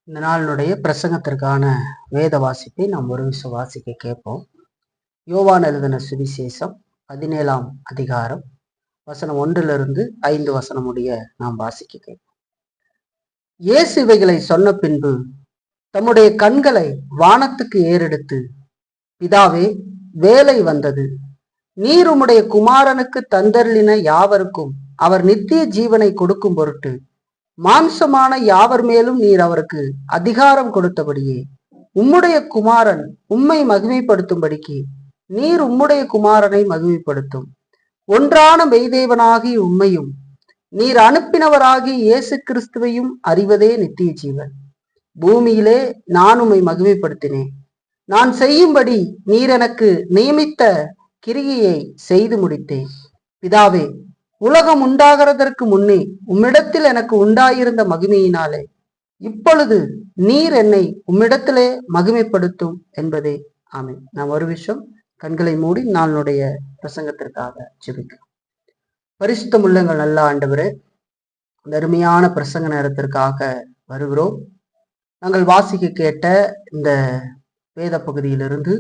இந்த நாளினுடைய பிரசங்கத்திற்கான வேத வாசிப்பை நாம் ஒரு விஷயம் வாசிக்க கேட்போம். யோவான் எழுதின சுவிசேஷம் 17ஆம் அதிகாரம் வசனம் 1 5 வசனம் முடிய நாம் வாசிக்க கேட்போம். இயேசு இவைகளை சொன்ன பின்பு தம்முடைய கண்களை வானத்துக்கு ஏறெடுத்து, பிதாவே, வேலை வந்தது. நீர் உம்முடைய குமாரனுக்கு தந்தருளின யாவருக்கும் அவர் நித்திய ஜீவனை கொடுக்கும் பொருட்டு மாம்சமான யாவர் மேலும் நீர் அவருக்கு அதிகாரம் கொடுத்தபடியே உம்முடைய குமாரன் உம்மை மகிமைப்படுத்தும்படிக்கு நீர் உம்முடைய குமாரனை மகிமைப்படுத்தும். ஒன்றான மெய்தேவனாகி உம்மையும் நீர் அனுப்பினவராகி இயேசு கிறிஸ்துவையும் அறிவதே நித்திய ஜீவன். பூமியிலே நான் உம்மை மகிமைப்படுத்தினேன். நான் செய்யும்படி நீர் எனக்கு நியமித்த கிரியையை செய்து முடித்தேன். பிதாவே, உலகம் உண்டாகிறதற்கு முன்னே உம்மிடத்தில் எனக்கு உண்டாயிருந்த மகிமையினாலே இப்பொழுது நீர் என்னை உம்மிடத்திலே மகிமைப்படுத்தும் என்பதே. ஆமென். நாம் ஒரு விஷயம் கண்களை மூடி நாளுடைய பிரசங்கத்திற்காக ஜெபிக்கிறோம். பரிசுத்தம் உள்ளங்கள் நல்ல ஆண்டவரே, இந்த அருமையான பிரசங்க நேரத்திற்காக வருகிறோம். நாங்கள் வாசிக்க கேட்ட இந்த வேத பகுதியிலிருந்து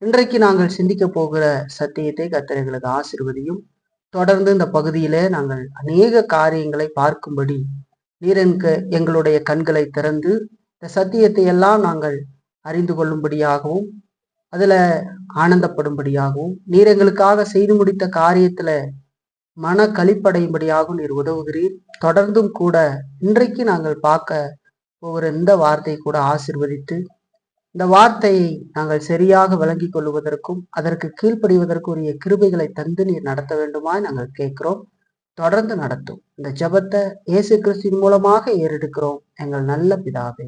இன்றைக்கு நாங்கள் சிந்திக்க போகிற சத்தியத்தை கர்த்தர் எங்களுக்கு ஆசீர்வதியும். தொடர்ந்து இந்த பகுதியில நாங்கள் அநேக காரியங்களை பார்க்கும்படி நீர் எங்களுடைய கண்களை திறந்து இந்த சத்தியத்தை எல்லாம் நாங்கள் அறிந்து கொள்ளும்படியாகவும் அதுல ஆனந்தப்படும்படியாகவும் நீர் எங்களுக்காக செய்து முடித்த காரியத்துல மன களிப்படையும்படியாகவும் நீர் உதவுகிறீர். தொடர்ந்தும் கூட இன்றைக்கு நாங்கள் பார்க்க போகிற இந்த வார்த்தையை கூட ஆசீர்வதித்து இந்த வார்த்தையை நாங்கள் சரியாக விளங்கிக் கொள்வதற்கும் அதற்கு கீழ்ப்படிவதற்கும் உரிய கிருபைகளை தந்து நீர் நடத்த வேண்டுமாய் நாங்கள் கேட்கிறோம். தொடர்ந்து நடத்தும். இந்த ஜெபத்தை இயேசு கிறிஸ்துவின் மூலமாக ஏறெடுக்கிறோம் எங்கள் நல்ல பிதாவே.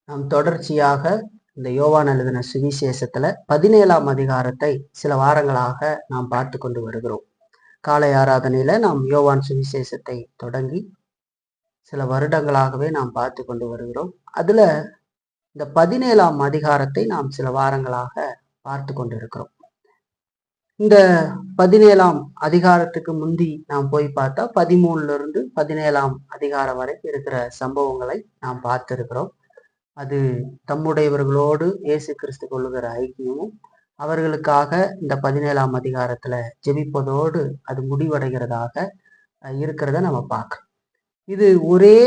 நாம் தொடர்ச்சியாக இந்த யோவான் எழுதின சுவிசேஷத்துல 17ஆம் அதிகாரத்தை சில வாரங்களாக நாம் பார்த்து கொண்டு வருகிறோம். காலை ஆராதனையில நாம் யோவான் சுவிசேஷத்தை தொடங்கி சில வருடங்களாகவே நாம் பார்த்து கொண்டு வருகிறோம். அதுல இந்த 17ஆம் அதிகாரத்தை நாம் சில வாரங்களாக பார்த்து கொண்டிருக்கிறோம். இந்த 17ஆம் அதிகாரத்துக்கு முந்தி நாம் போய் பார்த்தா 13 17ஆம் அதிகாரம் வரை இருக்கிற சம்பவங்களை நாம் பார்த்திருக்கிறோம். அது தம்முடையவர்களோடு இயேசு கிறிஸ்து கொள்ளுகிற ஐக்கியமும் அவர்களுக்காக இந்த 17ஆம் அதிகாரத்துல ஜெபிப்பதோடு அது முடிவடைகிறதாக இருக்கிறத நம்ம பார்க்கிறோம். இது ஒரே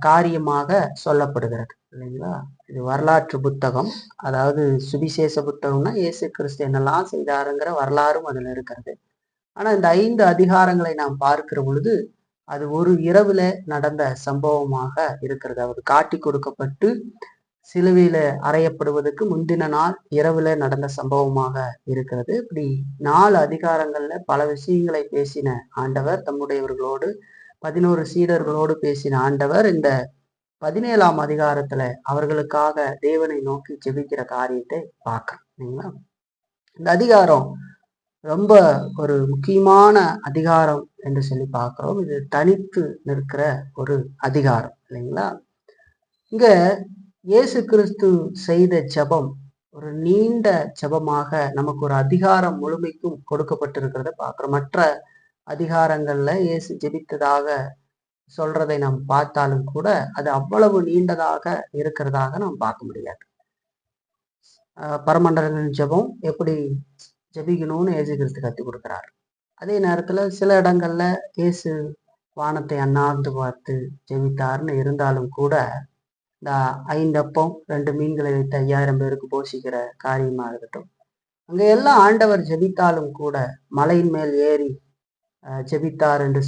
காரியமாக சொல்லப்படுகிறது இல்லைங்களா? இது வரலாற்று புத்தகம். அதாவது சுவிசேஷ புத்தகம்னா இயேசு கிறிஸ்து என்னெல்லாம் செய்தாருங்கிற வரலாறும் அதுல இருக்கிறது. ஆனா இந்த 5 அதிகாரங்களை நாம் பார்க்கிற பொழுது அது ஒரு இரவுல நடந்த சம்பவமாக இருக்கிறது. அவர் காட்டி கொடுக்கப்பட்டு சிலுவையில அறையப்படுவதற்கு முந்தின நாள் இரவுல நடந்த சம்பவமாக இருக்கிறது. இப்படி 4 அதிகாரங்கள்ல பல விஷயங்களை பேசின ஆண்டவர் தம்முடையவர்களோடு 11 சீடர்களோடு பேசின ஆண்டவர் இந்த 17ஆம் அதிகாரத்துல அவர்களுக்காக தேவனை நோக்கி ஜெபிக்கிற காரியத்தை பார்க்கிறோம். இந்த அதிகாரம் ரொம்ப ஒரு முக்கியமான அதிகாரம் என்று சொல்லி பார்க்கிறோம். இது தனித்து நிற்கிற ஒரு அதிகாரம் இல்லைங்களா? இங்க இயேசு கிறிஸ்து செய்த ஜெபம் ஒரு நீண்ட ஜெபமாக நமக்கு ஒரு அதிகாரம் முழுமைக்கும் கொடுக்கப்பட்டிருக்கிறத பார்க்கிறோம். மற்ற அதிகாரங்கள்ல இயேசு ஜெபித்ததாக சொல்றதை நாம் பார்த்தாலும் கூட அது அவ்வளவு நீண்டதாக இருக்கிறதாக நாம் பார்க்க முடியாது. பரமண்டலங்களின் ஜெபம் எப்படி ஜெபிக்கணும்னு இயேசு கிறிஸ்து கற்றுக் கொடுக்கிறார். அதே நேரத்துல சில இடங்கள்ல இயேசு வானத்தை அண்ணாந்து பார்த்து ஜெபித்தார்னு இருந்தாலும் கூட இந்த 5 அப்பம் 2 மீன்களை வைத்து 5000 பேருக்கு போஷிக்கிற காரியமா இருக்கட்டும், அங்க எல்லாம் ஆண்டவர் ஜெபித்தாலும் கூட மலையின் மேல் ஏறி ஜெபித்தார் என்று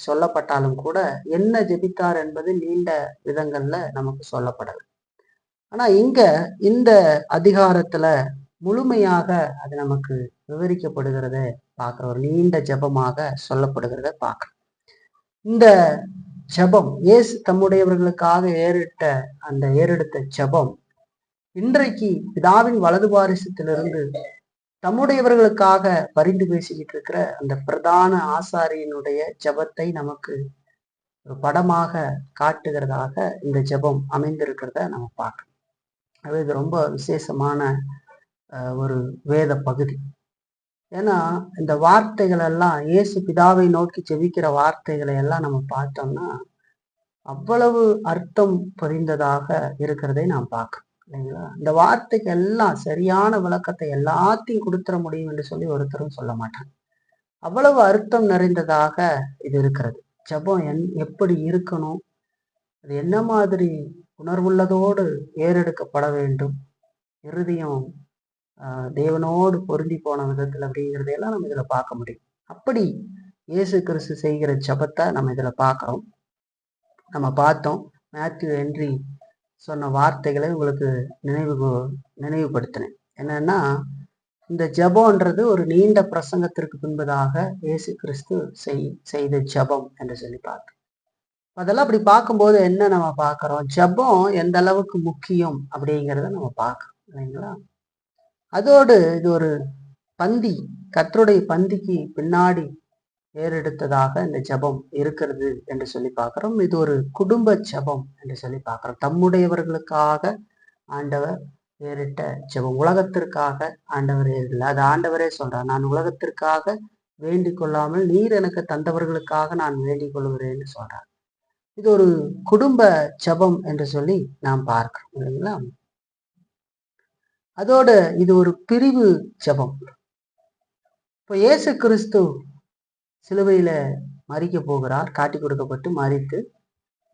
சொல்லப்பட்டாலும் கூட என்ன ஜெபித்தார் என்பது நீண்ட விதங்கள்ல நமக்கு சொல்லப்படல. ஆனா இங்க இந்த அதிகாரத்துல முழுமையாக அது நமக்கு விவரிக்கப்படுகிறத பார்க்கிறோம். ஒரு நீண்ட ஜெபமாக சொல்லப்படுகிறத பார்க்கிறோம். இந்த ஜெபம் இயேசு தம்முடையவர்களுக்காக ஏறெடுத்த ஜெபம் இன்றைக்கு பிதாவின் வலது பாரிசத்திலிருந்து தம்முடையவர்களுக்காக பரிந்து பேசிக்கிட்டு இருக்கிற அந்த பிரதான ஆசாரியனுடைய ஜெபத்தை நமக்கு ஒரு படமாக காட்டுகிறதாக இந்த ஜெபம் அமைந்திருக்கிறத நம்ம பார்க்கணும். அது இது ரொம்ப விசேஷமான ஒரு வேத பகுதி. ஏன்னா இந்த வார்த்தைகள் எல்லாம் இயேசு பிதாவை நோக்கி ஜெபிக்கிற வார்த்தைகளை எல்லாம் நம்ம பார்த்தோம்னா அவ்வளவு அர்த்தம் பதிந்ததாக இருக்கிறதை நாம் பார்க்கிறோம் இல்லைங்களா? இந்த வார்த்தைக்கு எல்லாம் சரியான விளக்கத்தை எல்லாத்தையும் கொடுத்துட முடியும் என்று சொல்லி ஒருத்தரும் சொல்ல மாட்டாங்க. அவ்வளவு அர்த்தம் நிறைந்ததாக இது இருக்கிறது. ஜெபம் எப்படி இருக்கணும், அது என்ன மாதிரி உணர்வுள்ளதோடு ஏறெடுக்கப்பட வேண்டும், இருதயம் தேவனோடு பொருந்தி போன விதத்தில் அப்படிங்கிறதையெல்லாம் நம்ம இதுல பார்க்க முடியும். அப்படி இயேசு கிறிஸ்து செய்கிற ஜெபத்தை நம்ம இதுல பார்க்கிறோம். நம்ம பார்த்தோம். மேத்யூ ஹென்றி சொன்ன வார்த்தைகளை உங்களுக்கு நினைவுபடுத்தினேன். என்னன்னா, இந்த ஜெபம்ன்றது ஒரு நீண்ட பிரசங்கத்திற்கு பின்பதாக இயேசு கிறிஸ்து செய்த ஜெபம் என்று சொல்லி பார்த்தோம். அதெல்லாம் அப்படி பார்க்கும்போது என்ன நம்ம பார்க்கிறோம், ஜெபம் எந்த அளவுக்கு முக்கியம் அப்படிங்கிறத நம்ம பார்க்கிறோம் இல்லைங்களா? அதோடு இது ஒரு பந்தி, கர்த்தருடைய பந்திக்கு பின்னாடி ஏறெடுத்ததாக இந்த ஜெபம் இருக்கிறது என்று சொல்லி பார்க்கிறோம். இது ஒரு குடும்ப ஜெபம் என்று சொல்லி பார்க்கிறோம். தம்முடையவர்களுக்காக ஆண்டவர் ஏறிட்ட ஜெபம், உலகத்திற்காக ஆண்டவர் ஏறில்லை. அது ஆண்டவரே சொல்றார், நான் உலகத்திற்காக வேண்டிக் கொள்ளாமல் நீர் எனக்கு தந்தவர்களுக்காக நான் வேண்டிக் கொள்கிறேன்னு சொல்றார். இது ஒரு குடும்ப ஜெபம் என்று சொல்லி நாம் பார்க்கிறோம் இல்லைங்களா? அதோட இது ஒரு பிரிவு ஜெபம். இப்போ இயேசு கிறிஸ்து சிலுவையில மரிக்க போகிறார், காட்டி கொடுக்கப்பட்டு மரித்து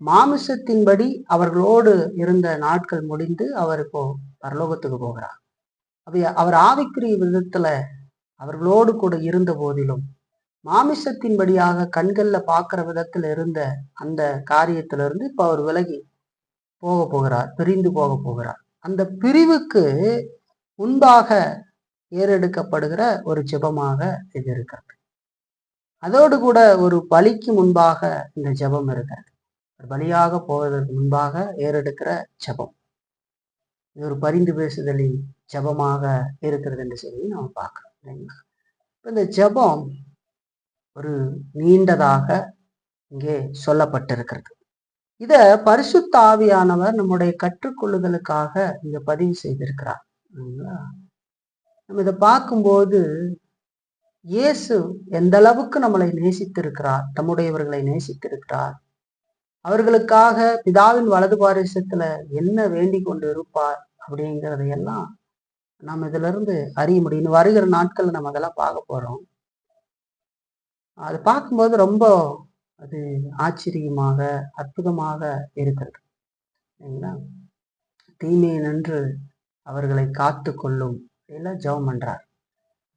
மாமிசத்தின்படி அவர்களோடு இருந்த நாட்கள் முடிந்து அவர் இப்போ பரலோகத்துக்கு போகிறார். அவர் ஆவிக்குரிய விதத்துல அவர்களோடு கூட இருந்த போதிலும் மாமிசத்தின்படியாக கண்கள்ல பார்க்கிற விதத்துல இருந்த அந்த காரியத்திலிருந்து இப்ப அவர் விலகி போகிறார், பிரிந்து போகிறார். அந்த பிரிவுக்கு முன்பாக ஏறெடுக்கப்படுகிற ஒரு ஜெபமாக இது இருக்கிறது. அதோடு கூட ஒரு பலிக்கு முன்பாக இந்த ஜெபம் இருக்கிறது. பலியாக போவதற்கு முன்பாக ஏறெடுக்கிற ஜெபம், இது ஒரு பரிந்து பேசுதலின் ஜெபமாக இருக்கிறது என்று சொல்லி நம்ம பார்க்கிறோம் இல்லைங்களா? இந்த ஜெபம் ஒரு நீண்டதாக இங்கே சொல்லப்பட்டிருக்கிறது. இத பரிசுத்த ஆவியானவர் நம்முடைய கற்றுக்கொள்ளுதலுக்காக இங்க பதிவு செய்திருக்கிறார் இல்லைங்களா? நம்ம இதை பார்க்கும்போது இயேசு எந்த அளவுக்கு நம்மளை நேசித்திருக்கிறார், தம்முடையவர்களை நேசித்திருக்கிறார், அவர்களுக்காக பிதாவின் வலது பாரிசத்துல என்ன வேண்டிக் கொண்டு இருப்பார் அப்படிங்கிறதையெல்லாம் நம்ம இதுல இருந்து அறிய முடியும். வருகிற நாட்கள் நம்ம அதெல்லாம் பார்க்க போறோம். அது பார்க்கும்போது ரொம்ப அது ஆச்சரியமாக அற்புதமாக இருக்கிறது இல்லைங்களா? தீமையை நின்று அவர்களை காத்து கொள்ளும் எல்லாம் ஜெபம் பண்றார்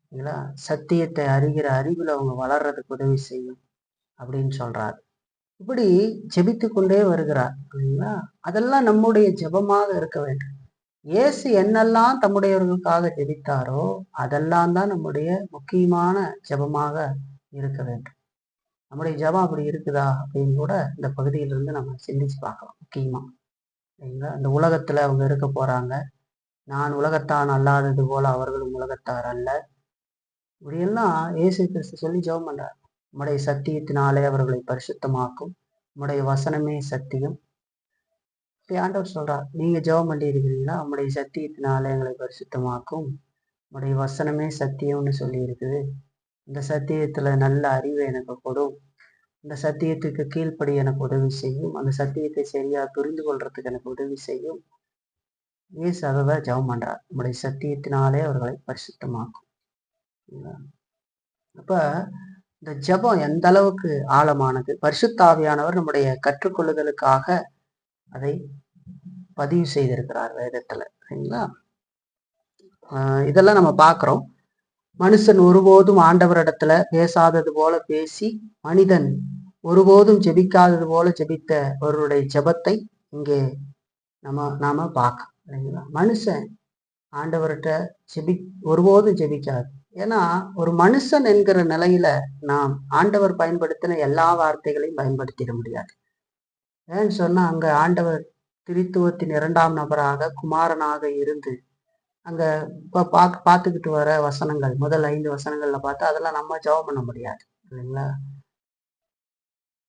இல்லைங்களா? சத்தியத்தை அறிகிற அறிவில் அவங்க வளர்றதுக்கு உதவி செய்யும் அப்படின்னு சொல்றார். இப்படி ஜெபித்து கொண்டே வருகிறார் இல்லைங்களா? அதெல்லாம் நம்முடைய ஜெபமாக இருக்க வேண்டும். இயேசு என்னெல்லாம் தம்முடையவர்களுக்காக ஜெபித்தாரோ அதெல்லாம் தான் நம்முடைய முக்கியமான ஜெபமாக இருக்க வேண்டும். நம்முடைய ஜெபம் அப்படி இருக்குதா அப்படின்னு கூட இந்த பகுதியிலிருந்து நம்ம சிந்திச்சு பார்க்கலாம். முக்கியமா இல்லைங்களா? இந்த உலகத்துல அவங்க இருக்க போறாங்க, நான் உலகத்தான் அல்லாதது போல அவர்களும் உலகத்தார் அல்ல, இப்படியெல்லாம் இயேசு கிறிஸ்து சொல்லி ஜெபம் பண்றார். உம்முடைய சத்தியத்தினாலே அவர்களை பரிசுத்தமாக்கும், உம்முடைய வசனமே சத்தியம். இப்படி ஆண்டவர் சொல்றார், நீங்க ஜெபம் பண்ணி இருக்கிறீங்களா? உம்முடைய சத்தியத்தினாலே எங்களை பரிசுத்தமாக்கும், உம்முடைய வசனமே சத்தியம்னு சொல்லி இருக்குது. இந்த சத்தியத்துல நல்ல அறிவை எனக்கு கொடும், இந்த சத்தியத்துக்கு கீழ்ப்படி எனக்கு உதவி செய்யும், அந்த சத்தியத்தை சரியா புரிந்து கொள்றதுக்கு எனக்கு உதவி செய்யும். இயேசு அதைதான் ஜெபம் பண்றார், உம்முடைய சத்தியத்தினாலே அவர்களை பரிசுத்தமாக்கும். அப்ப இந்த ஜெபம் எந்த அளவுக்கு ஆழமானது, பரிசுத்த ஆவியானவர் நம்முடைய கற்றுக்கொள்ளுதலுக்காக அதை பதிவு செய்திருக்கிறார் வேதத்துல சரிங்களா? இதெல்லாம் நம்ம பார்க்கிறோம். மனுஷன் ஒருபோதும் ஆண்டவரிடத்துல பேசாதது போல பேசி, மனிதன் ஒருபோதும் ஜெபிக்காதது போல ஜெபித்த அவருடைய ஜெபத்தை இங்கே நாம பார்க்க இல்லைங்களா? மனுஷன் ஆண்டவர்கிட்ட ஒருபோதும் ஜெபிக்காது. ஏன்னா ஒரு மனுஷன் என்கிற நிலையில நாம் ஆண்டவர் பயன்படுத்தின எல்லா வார்த்தைகளையும் பயன்படுத்திட முடியாது. ஏன்னு சொன்னா அங்க ஆண்டவர் திரித்துவத்தின் 2ஆம் நபராக குமாரனாக இருந்து அங்க பார்த்துக்கிட்டு வர வசனங்கள், முதல் 5 வசனங்கள்ல பார்த்தா அதெல்லாம் நம்ம ஜெபம் பண்ண முடியாது இல்லைங்களா?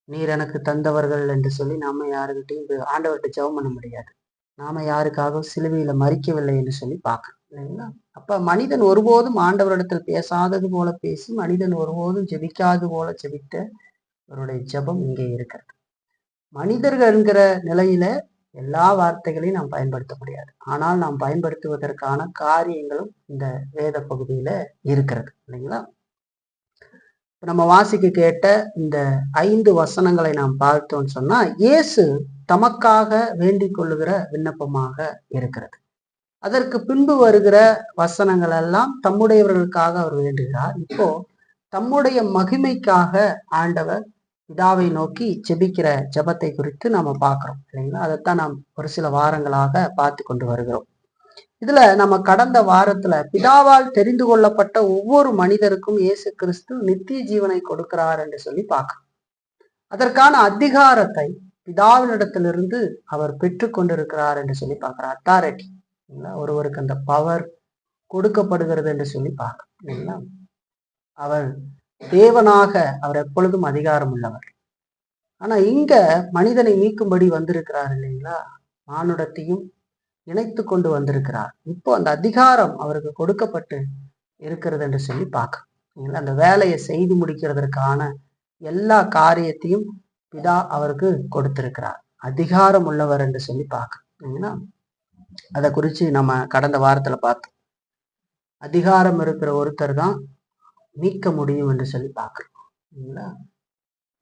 நீர் எனக்கு தந்தவர்கள் என்று சொல்லி நாம யாருக்கிட்டையும் ஆண்டவர்கிட்ட ஜெபம் பண்ண முடியாது. நாம யாருக்காகவும் சிலுவையில மறிக்கவில்லை என்று சொல்லி பார்க்கணும் இல்லைங்களா? அப்ப மனிதன் ஒருபோதும் ஆண்டவரிடத்தில் பேசாதது போல பேசி, மனிதன் ஒருபோதும் ஜெபிக்காது போல ஜெபித்த அவருடைய ஜெபம் இங்கே இருக்கிறது. மனிதர்கள் என்கிற நிலையில எல்லா வார்த்தைகளையும் நாம் பயன்படுத்த முடியாது. ஆனால் நாம் பயன்படுத்துவதற்கான காரியங்களும் இந்த வேத பகுதியில இருக்கிறது இல்லைங்களா? நம்ம வாசிக்க கேட்ட இந்த 5 வசனங்களை நாம் பார்த்தோம்னு சொன்னா, இயேசு தமக்காக வேண்டிக் கொள்ளுகிற விண்ணப்பமாக இருக்கிறது. அதற்கு பின்பு வருகிற வசனங்கள் எல்லாம் தம்முடையவர்களுக்காக அவர் வேண்டுகிறார். இப்போ தம்முடைய மகிமைக்காக ஆண்டவர் பிதாவை நோக்கி ஜெபிக்கிற ஜெபத்தை குறித்து நாம பார்க்கிறோம் இல்லைங்களா? அதைத்தான் நாம் ஒரு சில வாரங்களாக பார்த்து கொண்டு வருகிறோம். இதுல நம்ம கடந்த வாரத்துல பிதாவால் தெரிந்து கொள்ளப்பட்ட ஒவ்வொரு மனிதருக்கும் இயேசு கிறிஸ்து நித்திய ஜீவனை கொடுக்கிறார் என்று சொல்லி பார்க்கிறோம். அதற்கான அதிகாரத்தை பிதாவினிடத்திலிருந்து அவர் பெற்று கொண்டிருக்கிறார் என்று சொல்லி பார்க்கிறார். அத்தாரிட்டி ஒருவருக்கு அந்த பவர் கொடுக்கப்படுகிறது என்று சொல்லி பார்க்கிறோம் இல்லைங்களா? அவர் தேவனாக அவர் எப்பொழுதும் அதிகாரம் உள்ளவர். ஆனா இங்க மனிதனை மீட்கும்படி வந்திருக்கிறார் இல்லைங்களா? மானுடத்தையும் இணைத்து கொண்டு வந்திருக்கிறார். இப்போ அந்த அதிகாரம் அவருக்கு கொடுக்கப்பட்டு இருக்கிறது என்று சொல்லி பார்க்கிறோம். அந்த வேலையை செய்து முடிக்கிறதற்கான எல்லா காரியத்தையும் பிதா அவருக்கு கொடுத்திருக்கிறார். அதிகாரம் உள்ளவர் என்று சொல்லி பார்க்கிறோம். அதை குறிச்சு நம்ம கடந்த வாரத்துல பார்த்தோம். அதிகாரம் இருக்கிற ஒருத்தர் தான் மீட்க முடியும் என்று சொல்லி பார்க்கிறோம்.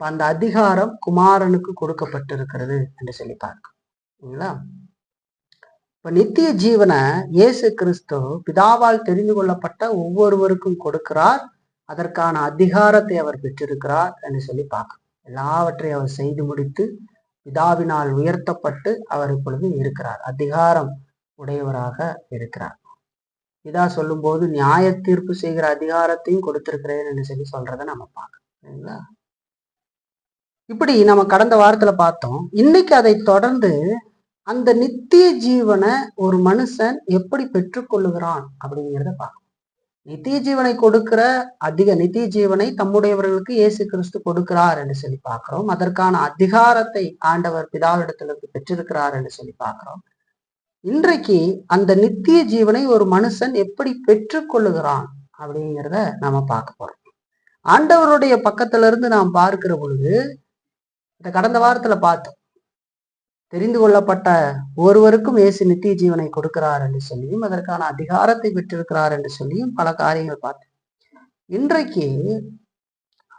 அந்த அதிகாரம் குமாரனுக்கு கொடுக்கப்பட்டிருக்கிறது என்று சொல்லி பார்க்கிறோம். இப்ப நித்திய ஜீவனை இயேசு கிறிஸ்து பிதாவால் தெரிந்து கொள்ளப்பட்ட ஒவ்வொருவருக்கும் கொடுக்கிறார். அதற்கான அதிகாரத்தை அவர் பெற்றிருக்கிறார் என்று சொல்லி பார்க்கிறோம். எல்லாவற்றையும் அவர் செய்து முடித்து பிதாவினால் உயர்த்தப்பட்டு அவர் இப்பொழுது இருக்கிறார். அதிகாரம் உடையவராக இருக்கிறார். பிதா சொல்லும் போது நியாய தீர்ப்பு செய்கிற அதிகாரத்தையும் கொடுத்திருக்கிறேன் என்று சொல்லி சொல்றதை நம்ம பார்க்கணும். இப்படி நம்ம கடந்த வாரத்துல பார்த்தோம். இன்னைக்கு அதை தொடர்ந்து அந்த நித்திய ஜீவனை ஒரு மனுஷன் எப்படி பெற்றுக்கொள்ளுகிறான் அப்படிங்கிறத பார்க்கணும். நித்திய ஜீவனை கொடுக்கிற நித்திய ஜீவனை தம்முடையவர்களுக்கு இயேசு கிறிஸ்து கொடுக்கிறார் என்று சொல்லி பார்க்கிறோம். அதற்கான அதிகாரத்தை ஆண்டவர் பிதாவிடத்திலிருந்து பெற்றிருக்கிறார் என்று சொல்லி பார்க்கிறோம். இன்றைக்கு அந்த நித்திய ஜீவனை ஒரு மனுஷன் எப்படி பெற்றுக்கொள்ளுகிறான் அப்படிங்கிறத நாம பார்க்க போறோம். ஆண்டவருடைய பக்கத்துல இருந்து நாம் பார்க்கிற பொழுது இந்த கடந்த வாரத்துல பார்த்தோம். தெரிந்து கொள்ளப்பட்ட ஒருவருக்கும் இயேசு நித்திய ஜீவனை கொடுக்கிறார் என்று சொல்லியும் அதற்கான அதிகாரத்தை பெற்றிருக்கிறார் என்று சொல்லியும் பல காரியங்கள் பார்த்தோம். இன்றைக்கு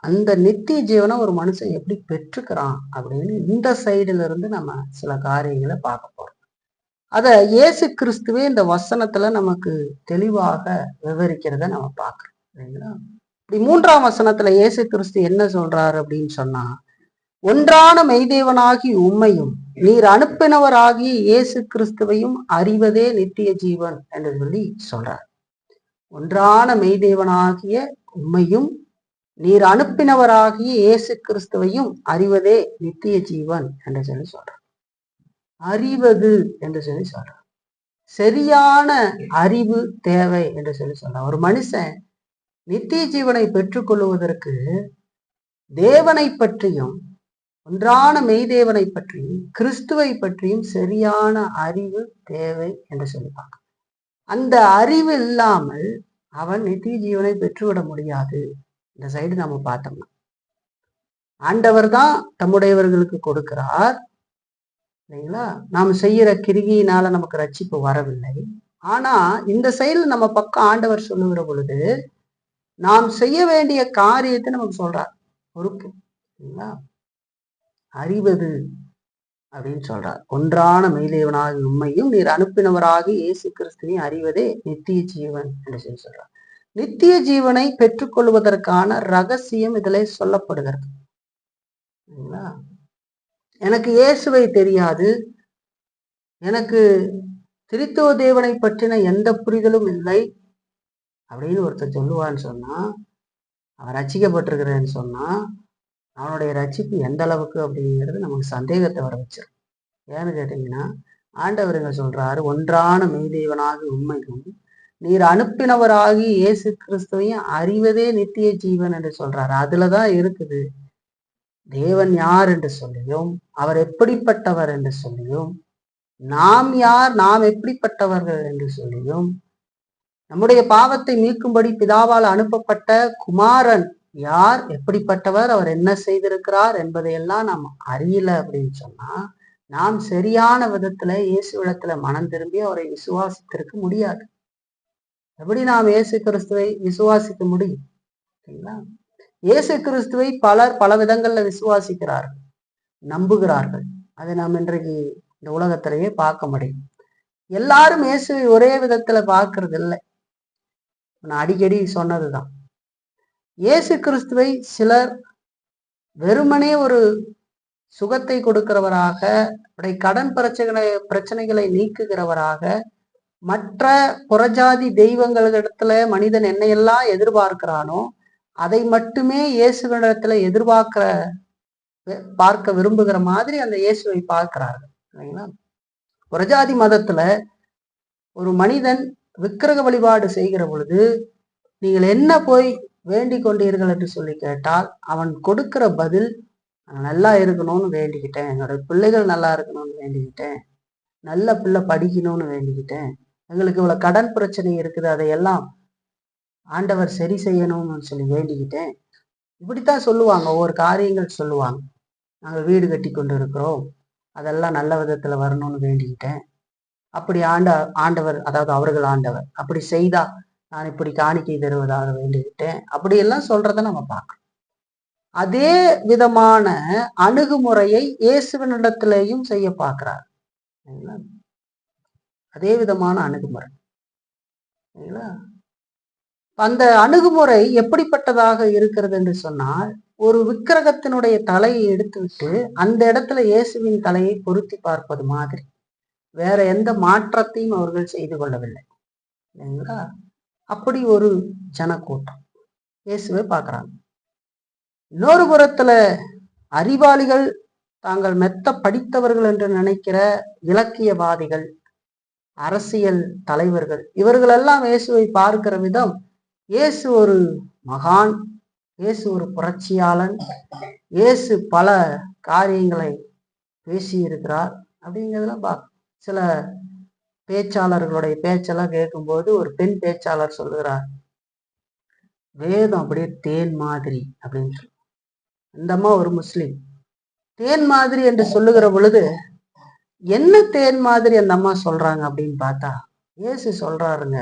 அந்த நித்திய ஜீவனை ஒரு மனுஷன் எப்படி பெற்றுக்கிறான் அப்படின்னு இந்த சைடுல இருந்து நம்ம சில காரியங்களை பார்க்க போறோம். அத இயேசு கிறிஸ்துவே இந்த வசனத்துல நமக்கு தெளிவாக விவரிக்கிறத நம்ம பார்க்கிறோம் இல்லைங்களா? இப்படி 3ஆம் வசனத்துல இயேசு கிறிஸ்து என்ன சொல்றாரு அப்படின்னு சொன்னா, ஒன்றான மெய்தேவனாகி உம்மையும் நீர் அனுப்பினவராகிய இயேசு கிறிஸ்துவையும் அறிவதே நித்திய ஜீவன் என்று சொல்லி சொல்றார். ஒன்றான மெய்தேவனாகிய உம்மையும் நீர் அனுப்பினவராகிய இயேசு கிறிஸ்துவையும் அறிவதே நித்திய ஜீவன் என்று சொல்லி சொல்றார். அறிவது என்று சொல்லி சொல்றார். சரியான அறிவு தேவை என்று சொல்லி சொல்றார். ஒரு மனுஷன் நித்திய ஜீவனை பெற்றுக்கொள்வதற்கு தேவனை பற்றியும் ஒன்றான மெய்தேவனை பற்றியும் கிறிஸ்துவை பற்றியும் சரியான அறிவு தேவை என்று சொல்லிப்பாங்க. அந்த அறிவு இல்லாமல் அவன் நித்திய ஜீவனை பெற்றுவிட முடியாது. இந்த சைடு நம்ம பார்த்தோம்னா ஆண்டவர் தான் தம்முடையவர்களுக்கு கொடுக்கிறார் இல்லைங்களா? நாம் செய்யற கிரியினால நமக்கு ரட்சிப்பு வரவில்லை. ஆனா இந்த சைடுல நம்ம பக்கம் ஆண்டவர் சொல்லுகிற பொழுது நாம் செய்ய வேண்டிய காரியத்தை நமக்கு சொல்றார். பொறுப்பு இல்லைங்களா? அறிவது அப்படின்னு சொல்றார். ஒன்றான மெய்தேவனாகி உம்மையும் நீர் அனுப்பினவராகி இயேசு கிறிஸ்துவையும் அறிவதே நித்திய ஜீவன் என்று சொல்லி சொல்றார். நித்திய ஜீவனை பெற்றுக்கொள்வதற்கான ரகசியம் இதிலே சொல்லப்படுகிறது. எனக்கு இயேசுவை தெரியாது, எனக்கு திரித்துவ தேவனை பற்றின எந்த புரிதலும் இல்லை அப்படின்னு ஒருத்தர் சொல்லுவான்னு சொன்னா, அவன் ரட்சிக்கப்பட்டிருக்கிறேன்னு சொன்னா அவனுடைய ரட்சிப்பு எந்த அளவுக்கு அப்படிங்கிறது நமக்கு சந்தேகத்தை வர வச்சிடும். ஏன்னு கேட்டீங்கன்னா ஆண்டவருங்க சொல்றாரு, ஒன்றான மெய்தேவனாகி உண்மையும் நீர் அனுப்பினவராகி இயேசு கிறிஸ்துவையும் அறிவதே நித்திய ஜீவன் என்று சொல்றாரு. அதுலதான் இருக்குது தேவன் யார் என்று சொல்லியும் அவர் எப்படிப்பட்டவர் என்று சொல்லியும் நாம் யார் நாம் எப்படிப்பட்டவர்கள் என்று சொல்லியும் நம்முடைய பாவத்தை மீட்கும்படி பிதாவால் அனுப்பப்பட்ட குமாரன் யார் எப்படிப்பட்டவர், அவர் என்ன செய்திருக்கிறார் என்பதையெல்லாம் நாம் அறியல அப்படின்னு சொன்னா நாம் சரியான விதத்துல இயேசுவிடத்துல மனம் திரும்பி அவரை விசுவாசித்திருக்க முடியாது. எப்படி நாம் இயேசு கிறிஸ்துவை விசுவாசிக்க முடியும்? சரிங்களா? இயேசு கிறிஸ்துவை பலர் பல விதங்கள்ல விசுவாசிக்கிறார்கள், நம்புகிறார்கள். அதை நாம் இன்றைக்கு இந்த உலகத்திலேயே பார்க்க முடியும். எல்லாரும் இயேசுவை ஒரே விதத்துல பார்க்கறது இல்லை. நான் அடிக்கடி சொன்னதுதான், இயேசு கிறிஸ்துவை சிலர் வெறுமனே ஒரு சுகத்தை கொடுக்கிறவராக, கடன் பிரச்சனைகளை நீக்குகிறவராக, மற்ற புறஜாதி தெய்வங்களிடத்துல மனிதன் என்னையெல்லாம் எதிர்பார்க்கிறானோ அதை மட்டுமே இயேசுவிடத்துல பார்க்க விரும்புகிற மாதிரி அந்த இயேசுவை பார்க்கிறார்கள். இல்லைங்களா? புறஜாதி மதத்துல ஒரு மனிதன் விக்கிரக வழிபாடு செய்கிற பொழுது நீங்கள் என்ன போய் வேண்டிக் கொண்டீர்கள் என்று சொல்லி கேட்டால் அவன் கொடுக்கிற பதில், நல்லா இருக்கணும்னு வேண்டிக்கிட்டேன், என்னோட பிள்ளைகள் நல்லா இருக்கணும்னு வேண்டிக்கிட்டேன், நல்ல பிள்ளை படிக்கணும்னு வேண்டிக்கிட்டேன், எங்களுக்கு இவ்வளவு கடன் பிரச்சனை இருக்குது, அதையெல்லாம் ஆண்டவர் சரி செய்யணும்னு சொல்லி வேண்டிக்கிட்டேன். இப்படித்தான் சொல்லுவாங்க. ஒவ்வொரு காரியங்கள் சொல்லுவாங்க. நாங்கள் வீடு கட்டி கொண்டு இருக்கிறோம், அதெல்லாம் நல்ல விதத்துல வரணும்னு வேண்டிக்கிட்டேன். அப்படி ஆண்டவர், அதாவது அவர்கள் ஆண்டவர் அப்படி செய்தா நான் இப்படி காணிக்கை தருவதாக வேண்டிக்கிட்டேன், அப்படியெல்லாம் சொல்றத நம்ம பார்க்கணும். அதே விதமான அணுகுமுறையை இயேசுவினிடத்திலேயும் செய்ய பார்க்கிறார். அதே விதமான அணுகுமுறை. அந்த அணுகுமுறை எப்படிப்பட்டதாக இருக்கிறது என்று சொன்னால், ஒரு விக்கிரகத்தினுடைய தலையை எடுத்துவிட்டு அந்த இடத்துல இயேசுவின் தலையை பொருத்தி பார்ப்பது மாதிரி வேற எந்த மாற்றத்தையும் அவர்கள் செய்து கொள்ளவில்லை. இல்லைங்களா? அப்படி ஒரு ஜனக்கூட்டம் இயேசுவை பார்க்கிறாங்க. இன்னொரு புறத்துல அறிவாளிகள், தாங்கள் மெத்த படித்தவர்கள் என்று நினைக்கிற இலக்கியவாதிகள், அரசியல் தலைவர்கள், இவர்களெல்லாம் இயேசுவை பார்க்கிற விதம், இயேசு ஒரு மகான், இயேசு ஒரு புரட்சியாளன், இயேசு பல காரியங்களை பேசி இருக்கிறார் அப்படிங்கிறதெல்லாம் பார்க்க. சில பேச்சாளர்களுடைய பேச்செல்லாம் கேட்கும்போது ஒரு பெண் பேச்சாளர் சொல்லுகிறார், வேதம் அப்படியே தேன் மாதிரி அப்படின்னு சொல்லி. இந்த அம்மா ஒரு முஸ்லிம். தேன் மாதிரி என்று சொல்லுகிற பொழுது என்ன தேன் மாதிரி அந்த அம்மா சொல்றாங்க அப்படின்னு பார்த்தா, இயேசு சொல்றாருங்க,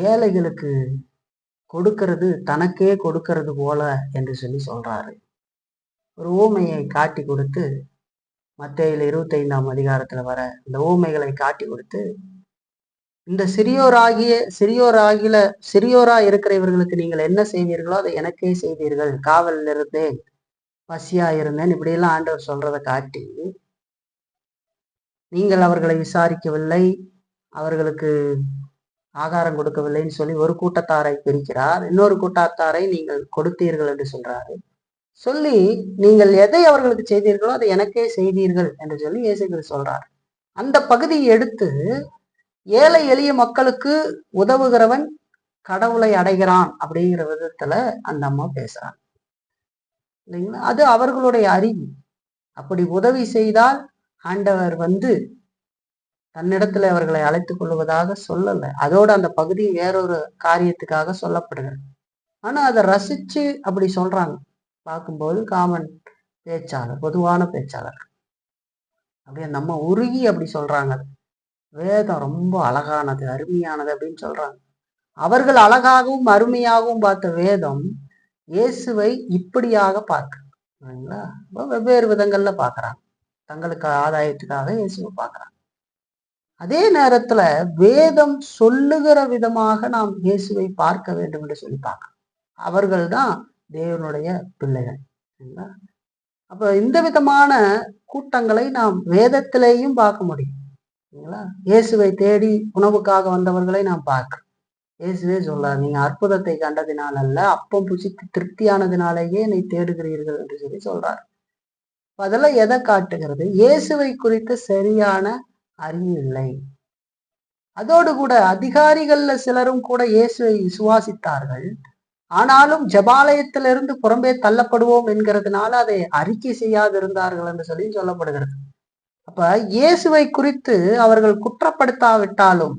ஏழைகளுக்கு கொடுக்கிறது தனக்கே கொடுக்கிறது போல என்று சொல்லி சொல்றாரு. ஒரு ஊமையை காட்டி கொடுத்து, மத்தேயுல 25ஆம் அதிகாரத்துல வர இந்த ஊமைகளை காட்டி கொடுத்து, இந்த சிறியோரா இருக்கிறவர்களுக்கு நீங்கள் என்ன செய்வீர்களோ அதை எனக்கே செய்தீர்கள், காவலில் இருந்தேன், பசியா இருந்தேன், இப்படியெல்லாம் ஆண்டவர் சொல்றதை காட்டி, நீங்கள் அவர்களை விசாரிக்கவில்லை, அவர்களுக்கு ஆகாரம் கொடுக்கவில்லைன்னு சொல்லி ஒரு கூட்டத்தாரை பிரிக்கிறார். இன்னொரு கூட்டத்தாரை நீங்கள் கொடுத்தீர்கள் என்று சொல்றாரு. சொல்லி, நீங்கள் எதை அவர்களுக்கு செய்தீர்களோ அதை எனக்கே செய்தீர்கள் என்று சொல்லி இயேசுகள் சொல்றார். அந்த பகுதியை எடுத்து ஏழை எளிய மக்களுக்கு உதவுகிறவன் கடவுளை அடைகிறான் அப்படிங்கிற விதத்துல அந்த அம்மா பேசுறாங்க. இல்லைங்களா? அது அவர்களுடைய அறிவு. அப்படி உதவி செய்தால் ஆண்டவர் தன்னிடத்துல அவர்களை அழைத்துக் கொள்வதாக சொல்லல. அதோட அந்த பகுதி வேறொரு காரியத்துக்காக சொல்லப்படுகிறது. ஆனா அதை ரசிச்சு அப்படி சொல்றாங்க. பார்க்கும்போது காமன் பேச்சாளர், பொதுவான பேச்சாளர் அப்படியே நம்ம உருகி அப்படி சொல்றாங்க. வேதம் ரொம்ப அழகானது, அருமையானது அப்படின்னு சொல்றாங்க. அவர்கள் அழகாகவும் அருமையாகவும் பார்த்த வேதம் இயேசுவை இப்படியாக பார்க்குறீங்களா? வெவ்வேறு விதங்கள்ல பார்க்கறாங்க. தங்களுக்கு ஆதாயத்துக்காக இயேசுவை பார்க்கறாங்க. அதே நேரத்துல வேதம் சொல்லுகிற விதமாக நாம் இயேசுவை பார்க்க வேண்டும் என்று சொல்லி பார்க்கணும். அவர்கள் தான் தேவனுடைய பிள்ளைகள். அப்ப இந்த விதமான கூட்டங்களை நாம் வேதத்திலேயும் பார்க்க முடியும். இயேசுவை தேடி உணவுக்காக வந்தவர்களை நாம் பார்க்கிறோம். இயேசுவே சொல்றார், நீங்க அற்புதத்தை கண்டதினால் அல்ல, அப்பம் புசித்து திருப்தியானதினாலேயே என்னை தேடுகிறீர்கள் என்று சொல்லி சொல்றார். அதெல்லாம் எதை காட்டுகிறது? இயேசுவை குறித்து சரியான அறிவு இல்லை. அதோடு கூட அதிகாரிகள்ல சிலரும் கூட இயேசுவை விசுவாசித்தார்கள். ஆனாலும் ஜபாலயத்திலிருந்து புறம்பே தள்ளப்படுவோம் என்கிறதுனால அதை அறிக்கை செய்யாது இருந்தார்கள் என்று சொல்லி சொல்லப்படுகிறது. அப்ப இயேசுவை குறித்து அவர்கள் குற்றப்படுத்தாவிட்டாலும்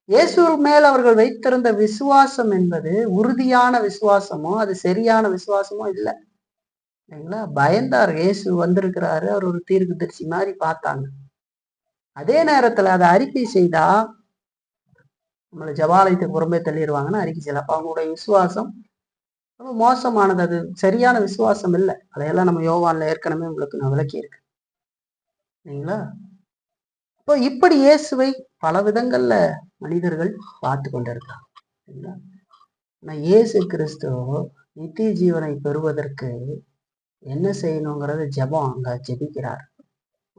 இயேசு மேல் அவர்கள் வைத்திருந்த விசுவாசம் என்பது உறுதியான விசுவாசமோ, அது சரியான விசுவாசமோ இல்லை. இல்லைங்களா? பயந்தார். இயேசு வந்திருக்கிறாரு, அவர் ஒரு தீர்க்கதரிசி மாதிரி பார்த்தாங்க. அதே நேரத்துல அதை அறிக்கை செய்தா நம்மளை ஜபாலயத்துக்கு புறம்பே தள்ளிடுவாங்கன்னு அறிக்கை செய்யலாம். அப்ப அவங்களுடைய விசுவாசம் ரொம்ப மோசமானது. அது சரியான விசுவாசம் இல்லை. அதையெல்லாம் நம்ம யோவான்ல ஏற்கனவே உங்களுக்கு நான் விளக்கியிருக்கேன். இல்லைங்களா? இப்போ இப்படி இயேசுவை பல விதங்கள்ல மனிதர்கள் பார்த்து கொண்டிருக்காங்க. ஆனால் இயேசு கிறிஸ்து நித்திய ஜீவனை பெறுவதற்கு என்ன செய்யணுங்கிறது ஜெபம் அங்க ஜெபிக்கிறார்.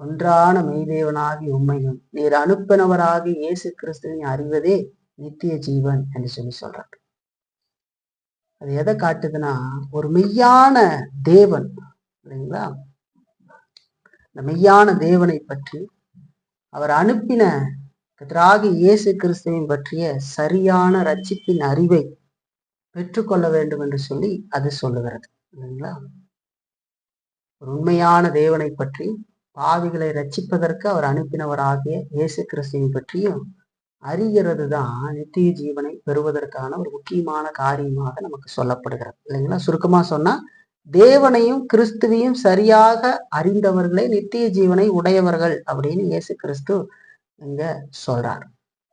ஒன்றான மெய்தேவனாகி உண்மையும் நீர் அனுப்பினவராகி இயேசு கிறிஸ்துவை அறிவதே நித்திய ஜீவன் என்று சொல்லி சொல்றார். அது எதை காட்டுதுன்னா, ஒரு மெய்யான தேவன், இல்லைங்களா? இந்த மெய்யான தேவனை பற்றி, அவர் அனுப்பின கர்த்தராகிய இயேசு கிறிஸ்துவின் பற்றிய சரியான ரட்சிப்பின் அறிவை பெற்றுக்கொள்ள வேண்டும் என்று சொல்லி அது சொல்லுகிறது. இல்லைங்களா? ஒரு உண்மையான தேவனை பற்றி, பாவிகளை ரட்சிப்பதற்கு அவர் அனுப்பினவராகிய இயேசு கிறிஸ்துவின் பற்றியும் அறிகிறது தான் நித்திய ஜீவனை பெறுவதற்கான ஒரு முக்கியமான காரியமாக நமக்கு சொல்லப்படுகிறது. இல்லைங்களா? சுருக்கமா சொன்னா, தேவனையும் கிறிஸ்துவையும் சரியாக அறிந்தவர்களே நித்திய ஜீவனை உடையவர்கள் அப்படின்னு இயேசு கிறிஸ்து இங்க சொல்றார்.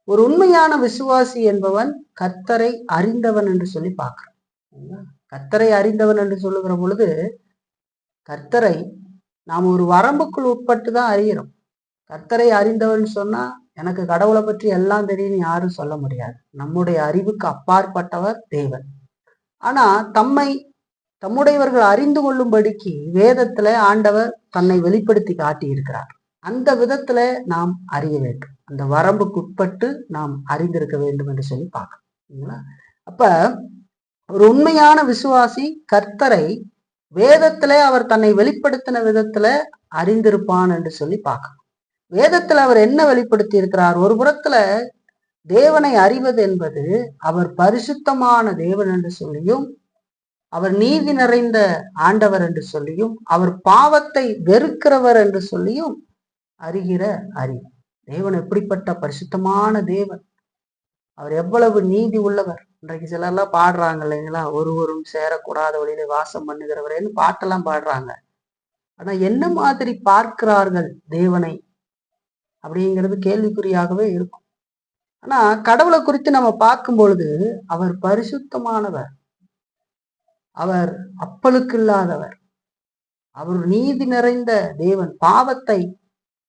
ஒரு உண்மையான விசுவாசி என்பவன் கர்த்தரை அறிந்தவன் என்று சொல்லி பார்க்கிறோம். கர்த்தரை அறிந்தவன் என்று சொல்லுகிற பொழுது, கர்த்தரை நாம் ஒரு வரம்புக்குள் உட்பட்டு தான் அறிகிறோம். கர்த்தரை அறிந்தவன் சொன்னா, எனக்கு கடவுளை பற்றி எல்லாம் தெரியும்னு யாரும் சொல்ல முடியாது. நம்முடைய அறிவுக்கு அப்பாற்பட்டவர் தேவன். ஆனா தம்முடையவர்கள் அறிந்து கொள்ளும்படிக்கு வேதத்துல ஆண்டவர் தன்னை வெளிப்படுத்தி காட்டி இருக்கிறார். அந்த விதத்துல நாம் அறிய வேண்டும். அந்த வரம்புக்குட்பட்டு நாம் அறிந்திருக்க வேண்டும் என்று சொல்லி பார்க்கணும். அப்ப ஒரு உண்மையான விசுவாசி கர்த்தரை வேதத்துல அவர் தன்னை வெளிப்படுத்தின விதத்துல அறிந்திருப்பான் என்று சொல்லி பார்க்கணும். வேதத்துல அவர் என்ன வெளிப்படுத்தி இருக்கிறார்? ஒரு புறத்துல தேவனை அறிவது என்பது அவர் பரிசுத்தமான தேவன் என்று சொல்லியும், அவர் நீதி நிறைந்த ஆண்டவர் என்று சொல்லியும், அவர் பாவத்தை வெறுக்கிறவர் என்று சொல்லியும் அறிகிற அறிவு. தேவன் எப்படிப்பட்ட பரிசுத்தமான தேவன், அவர் எவ்வளவு நீதி உள்ளவர். இன்றைக்கு சிலர்லாம் பாடுறாங்க இல்லைங்களா, ஒருவரும் சேரக்கூடாத வழியில வாசம் பண்ணுகிறவரேன்னு பாட்டெல்லாம் பாடுறாங்க. ஆனா என்ன மாதிரி பார்க்கிறார்கள் தேவனை அப்படிங்கிறது கேள்விக்குறியாகவே இருக்கும். ஆனா கடவுளை குறித்து நம்ம பார்க்கும் பொழுது அவர் பரிசுத்தமானவர், அவர் அப்பலுக்கு இல்லாதவர், அவர் நீதி நிறைந்த தேவன். பாவத்தை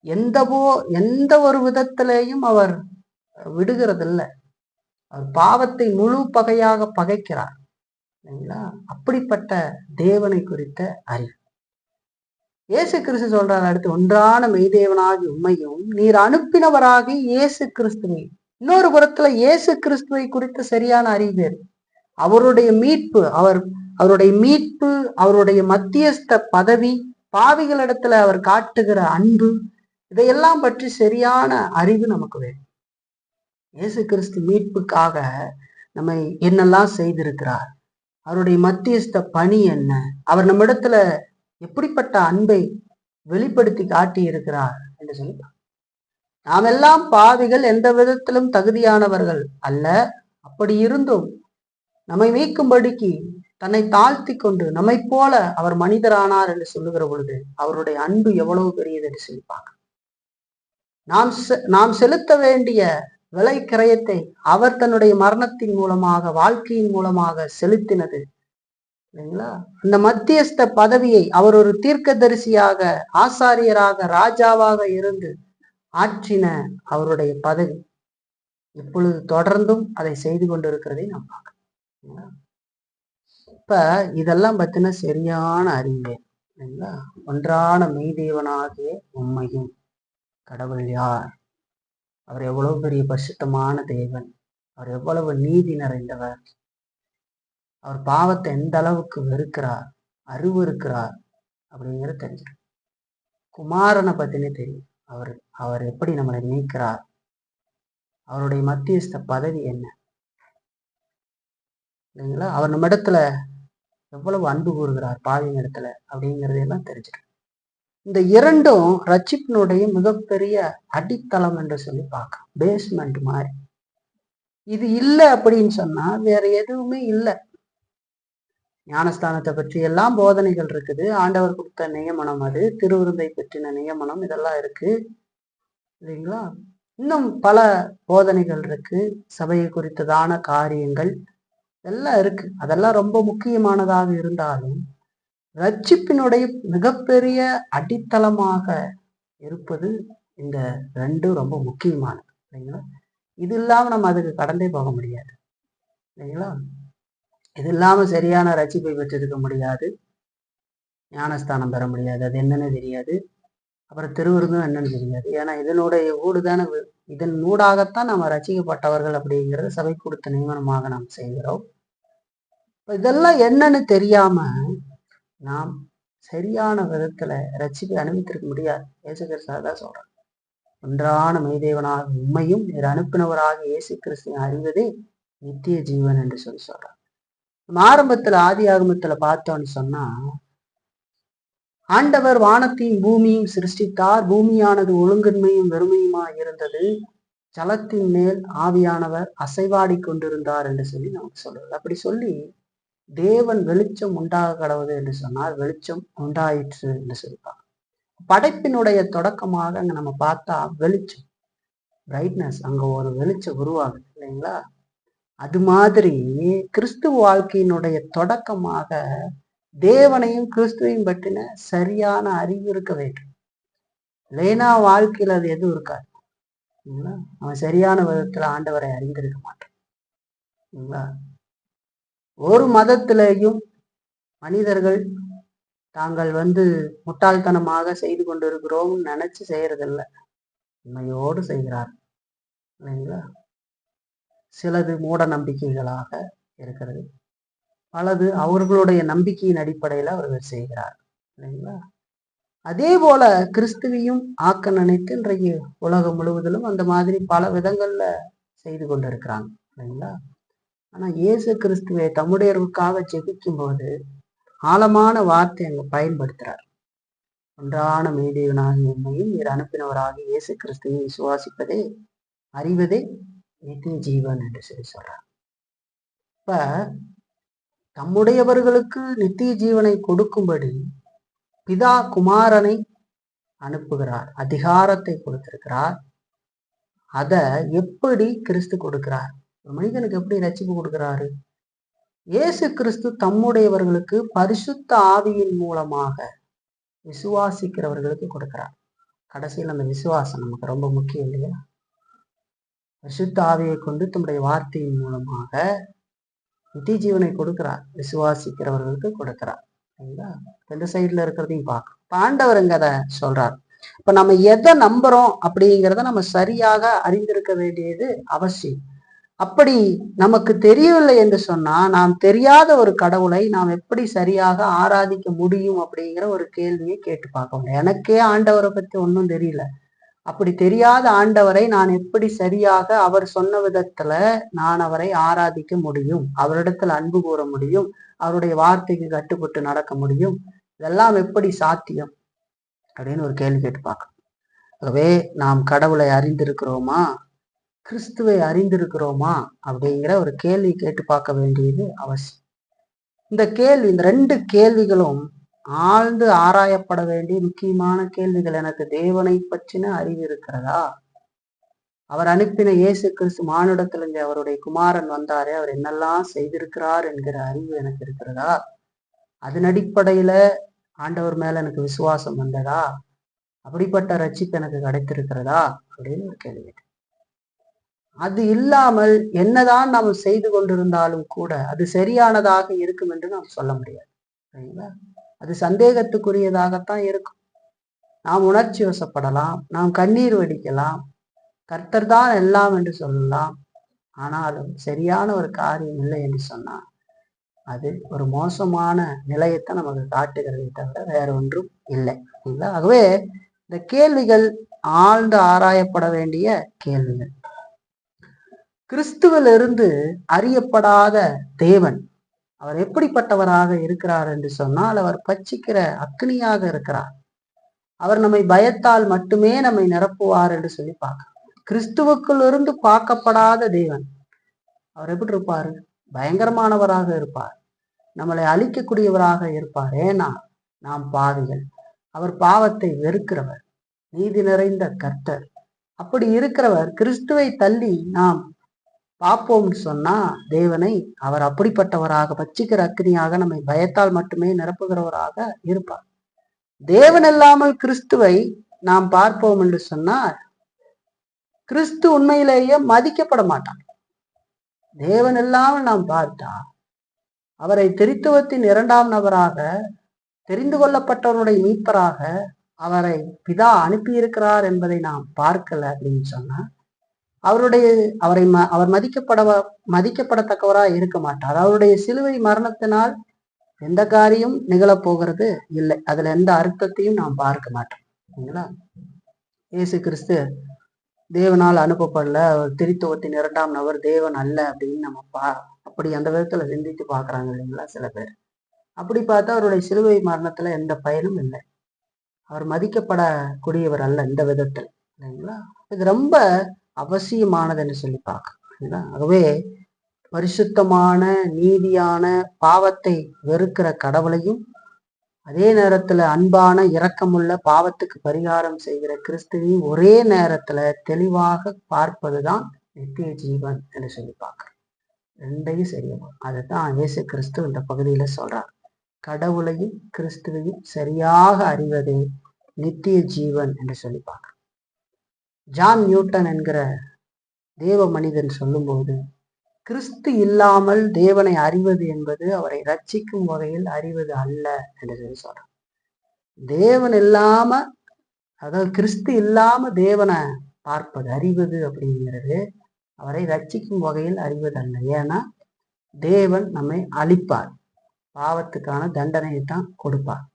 எந்த ஒரு விதத்திலேயும் அவர் விடுகிறதில்லை. அவர் பாவத்தை முழு பகையாக பகைக்கிறார். இல்லைங்களா? அப்படிப்பட்ட தேவனை குறித்த அறிவு இயேசு கிறிஸ்து சொல்றாரு. அடுத்து, ஒன்றான மெய்தேவனாகி உண்மையும் நீர் அனுப்பினவராகி இயேசு கிறிஸ்துவை. இன்னொரு புறத்துல இயேசு கிறிஸ்துவை குறித்த சரியான அறிவு வேறு. அவருடைய மீட்பு, அவருடைய மீட்பு, அவருடைய மத்தியஸ்த பதவி, பாவிகளிடத்துல அவர் காட்டுகிற அன்பு, இதையெல்லாம் பற்றி சரியான அறிவு நமக்கு வேணும். இயேசு கிறிஸ்து மீட்புக்காக நம்ம என்னெல்லாம் செய்திருக்கிறார், அவருடைய மத்தியஸ்த பணி என்ன, அவர் நம்ம இடத்துல எப்படிப்பட்ட அன்பை வெளிப்படுத்தி காட்டி இருக்கிறார் என்று சொல்லலாம். நாம் எல்லாம் பாவிகள், எந்த விதத்திலும் தகுதியானவர்கள் அல்ல. அப்படி இருந்தும் நம்மை மீட்கும்படிக்கு தன்னை தாழ்த்தி கொண்டு நம்மை போல அவர் மனிதரானார் என்று சொல்லுகிற பொழுது அவருடைய அன்பு எவ்வளவு பெரியது என்று சொல்லி பார்க்க. நாம் செலுத்த வேண்டிய விலை கிரயத்தை அவர் தன்னுடைய மரணத்தின் மூலமாக, வாழ்க்கையின் மூலமாக செலுத்தினது. இல்லைங்களா? அந்த மத்தியஸ்த பதவியை அவர் ஒரு தீர்க்கதரிசியாக, ஆசாரியராக, ராஜாவாக இருந்து ஆற்றின அவருடைய பதவி இப்பொழுது தொடர்ந்தும் அதை செய்து கொண்டிருக்கிறதை நாம் பார்க்கலாம். இப்ப இதெல்லாம் பத்தின சரியான அறிவு. இல்லைங்களா? ஒன்றான மெய்தேவனாகிய உண்மையும் கடவுள் யார், அவர் எவ்வளவு பெரிய பரிசுத்தமான தேவன், அவர் எவ்வளவு நீதி நிறைந்தவர், அவர் பாவத்தை எந்த அளவுக்கு வெறுக்கிறார், அருவருக்கிறார் அப்படிங்கிறது தெரிஞ்சிடும். குமாரனை பத்தினே தெரியும். அவர் எப்படி நம்மளை மீட்கிறார், அவருடைய மத்தியஸ்த பதவி என்ன, இல்லைங்களா? அவர் நம்ம இடத்துல எவ்வளவு அன்பு கூறுகிறார் பாவிங்க இடத்துல அப்படிங்கிறதையெல்லாம் தெரிஞ்சிடும். இந்த இரண்டும் ரட்சிப்பினுடைய மிகப்பெரிய அடித்தளம் என்று சொல்லி பார்க்கலாம். பேஸ்மெண்ட் மாதிரி. இது இல்லை அப்படின்னு சொன்னா வேற எதுவுமே இல்லை. ஞானஸ்தானத்தை பற்றி எல்லாம் போதனைகள் இருக்குது. ஆண்டவர் கொடுத்த நியமனம், அது திருவிருந்தை பற்றின நியமனம், இதெல்லாம் இருக்கு இல்லைங்களா? இன்னும் பல போதனைகள் இருக்கு, சபையை குறித்ததான காரியங்கள் எல்லாம் இருக்கு. அதெல்லாம் ரொம்ப முக்கியமானதாக இருந்தாலும் ரட்சிப்பினுடைய மிகப்பெரிய அடித்தளமாக இருப்பது இந்த ரெண்டும் ரொம்ப முக்கியமானது இல்லைங்களா? இது இல்லாம நம்ம அதுக்கு கடந்தே போக முடியாது இல்லைங்களா? இது இல்லாம சரியான ரட்சிப்பை பெற்றிருக்க முடியாது, ஞானஸ்தானம் பெற முடியாது, அது என்னன்னு தெரியாது, அப்புறம் திருவிருந்தும் என்னன்னு தெரியாது. ஏன்னா இதனுடைய ஊடுதான, இதன் ஊடாகத்தான் நம்ம ரசிக்கப்பட்டவர்கள் அப்படிங்கிறது சபை கொடுத்த நியமனமாக நாம் செய்கிறோம். இதெல்லாம் என்னன்னு தெரியாம நாம் சரியான விதத்துல ரட்சிப்பை அனுபவித்திருக்க முடியாது. இயேசு கிறிஸ்து தான் சொல்றார், ஒன்றான மெய்தேவனாக உண்மையும் நீர் அனுப்பினவராக இயேசு கிறிஸ்துவை அறிவதே நித்திய ஜீவன் என்று சொல்றார். நம்ம ஆரம்பத்துல ஆதி ஆகமத்துல பார்த்தோம்னு சொன்னா, ஆண்டவர் வானத்தையும் பூமியும் சிருஷ்டித்தார். பூமியானது ஒழுங்கின்மையும் வெறுமையுமா இருந்தது. ஜலத்தின் மேல் ஆவியானவர் அசைவாடி கொண்டிருந்தார் என்று சொல்லி நமக்கு சொல்றது. அப்படி சொல்லி தேவன் வெளிச்சம் உண்டாக கடவுது என்று சொன்னார், வெளிச்சம் உண்டாயிற்று என்று சொல்லிப்பாங்க. படைப்பினுடைய தொடக்கமாக அங்க நம்ம பார்த்தா வெளிச்சம், பிரைட்னஸ், அங்க ஒரு வெளிச்சம் உருவாகுது இல்லைங்களா? அது மாதிரி கிறிஸ்துவ வாழ்க்கையினுடைய தொடக்கமாக தேவனையும் கிறிஸ்துவையும் பற்றின சரியான அறிவு இருக்க வேண்டும். இல்லைன்னா வாழ்க்கையில் அது எதுவும் இருக்காது. அவன் சரியான விதத்துல ஆண்டவரை அறிந்திருக்க மாட்டான். ஒரு மதத்திலேயும் மனிதர்கள் தாங்கள் முட்டாள்தனமாக செய்து கொண்டிருக்கிறோம் நினைச்சு செய்யறதில்லை, உண்மையோடு செய்கிறார் இல்லைங்களா? சிலது மூட நம்பிக்கைகளாக இருக்கிறது, பலது அவர்களுடைய நம்பிக்கையின் அடிப்படையில அவர்கள் செய்கிறார் இல்லைங்களா? அதே போல கிறிஸ்துவையும் ஆக்க நினைத்து இன்றைக்கு உலகம் முழுவதிலும் அந்த மாதிரி பல விதங்கள்ல செய்து கொண்டிருக்கிறாங்க இல்லைங்களா? ஆனா இயேசு கிறிஸ்துவை தம்முடையவர்களுக்காக ஜெபிக்கும் போது ஆழமான வார்த்தை அங்க பயன்படுத்துறார். ஒன்றான மெய்தேவனாக உண்மையும் நீர் அனுப்பினவராக இயேசு கிறிஸ்துவை விசுவாசிப்பதே அறிவதே நித்திய ஜீவன் என்று சொல்லி சொல்றார். இப்ப தம்முடையவர்களுக்கு நித்திய ஜீவனை கொடுக்கும்படி பிதா குமாரனை அனுப்புகிறார், அதிகாரத்தை கொடுத்திருக்கிறார். அத எப்படி கிறிஸ்து கொடுக்கிறார்? ஒரு மனிதனுக்கு எப்படி ரட்சிப்பு கொடுக்கிறாரு? இயேசு கிறிஸ்து தம்முடையவர்களுக்கு பரிசுத்த ஆவியின் மூலமாக விசுவாசிக்கிறவர்களுக்கு கொடுக்கிறார். கடைசியில் அந்த விசுவாசம் நமக்கு ரொம்ப முக்கியம் இல்லையா? பரிசுத்த ஆவியை கொண்டு தம்முடைய வார்த்தையின் மூலமாக நித்திய ஜீவனை கொடுக்கிறார், விசுவாசிக்கிறவர்களுக்கு கொடுக்கிறார். இந்த சைட்ல இருக்கிறதையும் பார்க்க ஆண்டவருங்க அதை சொல்றார். இப்ப நம்ம எதை நம்புறோம் அப்படிங்கிறத நம்ம சரியாக அறிந்திருக்க வேண்டியது அவசியம். அப்படி நமக்கு தெரியவில்லை என்று சொன்னா நாம் தெரியாத ஒரு கடவுளை நாம் எப்படி சரியாக ஆராதிக்க முடியும் அப்படிங்கிற ஒரு கேள்வியை கேட்டு பார்க்க முடியும். எனக்கே ஆண்டவரை பத்தி ஒன்றும் தெரியல, அப்படி தெரியாத ஆண்டவரை நான் எப்படி சரியாக அவர் சொன்ன விதத்துல நான் அவரை ஆராதிக்க முடியும், அவரிடத்துல அன்பு கூற முடியும், அவருடைய வார்த்தைக்கு கட்டுப்பட்டு நடக்க முடியும்? இதெல்லாம் எப்படி சாத்தியம் அப்படின்னு ஒரு கேள்வி கேட்டு பார்க்கணும். ஆகவே நாம் கடவுளை அறிந்திருக்கிறோமா, கிறிஸ்துவை அறிந்திருக்கிறோமா அப்படிங்கிற ஒரு கேள்வி கேட்டு பார்க்க வேண்டியது அவசியம். இந்த ரெண்டு கேள்விகளும் ஆழ்ந்து ஆராயப்பட வேண்டிய முக்கியமான கேள்விகள். எனக்கு தேவனை பற்றின அறிவு இருக்கிறதா? அவர் அனுப்பின இயேசு கிறிஸ்து மானுடத்திலிருந்து அவருடைய குமாரன் வந்தாரே, அவர் என்னெல்லாம் செய்திருக்கிறார் என்கிற அறிவு எனக்கு இருக்கிறதா? அதன் அடிப்படையில ஆண்டவர் மேல எனக்கு விசுவாசம் வந்ததா? அப்படிப்பட்ட ரட்சிப்பு எனக்கு கிடைத்திருக்கிறதா அப்படின்னு ஒரு கேள்வி. அது இல்லாமல் என்னதான் நாம் செய்து கொண்டிருந்தாலும் கூட அது சரியானதாக இருக்கும் என்று நாம் சொல்ல முடியாது. சரிங்களா? அது சந்தேகத்துக்குரியதாகத்தான் இருக்கும். நாம் உணர்ச்சி வசப்படலாம், நாம் கண்ணீர் வடிக்கலாம், கர்த்தர் தான் எல்லாம் என்று சொல்லலாம். ஆனாலும் சரியான ஒரு காரியம் இல்லை என்று சொன்னா அது ஒரு மோசமான நிலையத்தை நமக்கு காட்டுகிறதை தவிர வேற ஒன்றும் இல்லை. சரிங்களா? ஆகவே இந்த கேள்விகள் ஆழ்ந்து ஆராயப்பட வேண்டிய கேள்விகள். கிறிஸ்துவிலிருந்து அறியப்படாத தேவன் அவர் எப்படிப்பட்டவராக இருக்கிறார் என்று சொன்னால், அவர் பட்சிக்கிற அக்னியாக இருக்கிறார். அவர் நம்மை பயத்தால் மட்டுமே நம்மை நிரப்புவார் என்று சொல்லி பார்க்க. கிறிஸ்துவுக்குள் இருந்து பார்க்கப்படாத தேவன், அவர் எப்படி இருப்பாரு? பயங்கரமானவராக இருப்பார். நம்மளை அழிக்கக்கூடியவராக இருப்பார். ஏன்னா நாம் பாவிகள். அவர் பாவத்தை வெறுக்கிறவர், நீதி நிறைந்த கர்த்தர். அப்படி இருக்கிறவர் கிறிஸ்துவை தள்ளி நாம் பார்ப்போம்னு சொன்னா தேவனை அவர் அப்படிப்பட்டவராக பட்சிக்கிற அக்னியாக நம்மை பயத்தால் மட்டுமே நிரப்புகிறவராக இருப்பார். தேவன் இல்லாமல் கிறிஸ்துவை நாம் பார்ப்போம் என்று சொன்னால் கிறிஸ்து உண்மையிலேயே மதிக்கப்பட மாட்டார். தேவன் இல்லாமல் நாம் பார்த்தா அவரை திரித்துவத்தின் இரண்டாம் நபராக, தெரிந்து கொள்ளப்பட்டவருடைய மீட்பராக அவரை பிதா அனுப்பியிருக்கிறார் என்பதை நாம் பார்க்கல அப்படின்னு சொன்னா அவர் மதிக்கப்படத்தக்கவராக இருக்க மாட்டார். அவருடைய சிலுவை மரணத்தினால் எந்த காரியம் நிகழப்போகிறது இல்லை. அதுல எந்த அர்த்தத்தையும் நாம் பார்க்க மாட்டோம். சரிங்களா? இயேசு கிறிஸ்து தேவனால் அனுப்பப்படல, அவர் திரித்துவத்தின் இரண்டாம் நபர், தேவன் அல்ல அப்படின்னு நம்ம அப்படி அந்த விதத்துல சிந்தித்து பாக்குறாங்க இல்லைங்களா சில பேர். அப்படி பார்த்தா அவருடைய சிலுவை மரணத்துல எந்த பயனும் இல்லை. அவர் மதிக்கப்படக்கூடியவர் அல்ல இந்த விதத்துல, இல்லைங்களா? இது ரொம்ப அவசியமானதுன்னு சொல்லி பார்க்க. ஆகவே பரிசுத்தமான நீதியான பாவத்தை வெறுக்கிற கடவுளையும் அதே நேரத்துல அன்பான இரக்கமுள்ள பாவத்துக்கு பரிகாரம் செய்கிற கிறிஸ்துவையும் ஒரே நேரத்துல தெளிவாக பார்ப்பதுதான் நித்திய ஜீவன் என்று சொல்லி பார்க்கிறோம். ரெண்டையும் சரியாகும். அதுதான் இயேசு கிறிஸ்து இந்த பகுதியில சொல்றார். கடவுளையும் கிறிஸ்துவையும் சரியாக அறிவதே நித்திய ஜீவன் என்று சொல்லி பார்க்கிறோம். ஜான் நியூட்டன் என்கிற தேவ மனிதன் சொல்லும்போது, கிறிஸ்து இல்லாமல் தேவனை அறிவது என்பது அவரை ரட்சிக்கும் வகையில் அறிவது அல்ல என்று சொல்லி சொல்றான். தேவன் இல்லாம, அதாவது கிறிஸ்து இல்லாம தேவனை பார்ப்பது, அறிவது அப்படிங்கிறது அவரை ரட்சிக்கும் வகையில் அறிவது அல்ல. ஏன்னா தேவன் நம்மை அழிப்பார், பாவத்துக்கான தண்டனையை தான் கொடுப்பார்.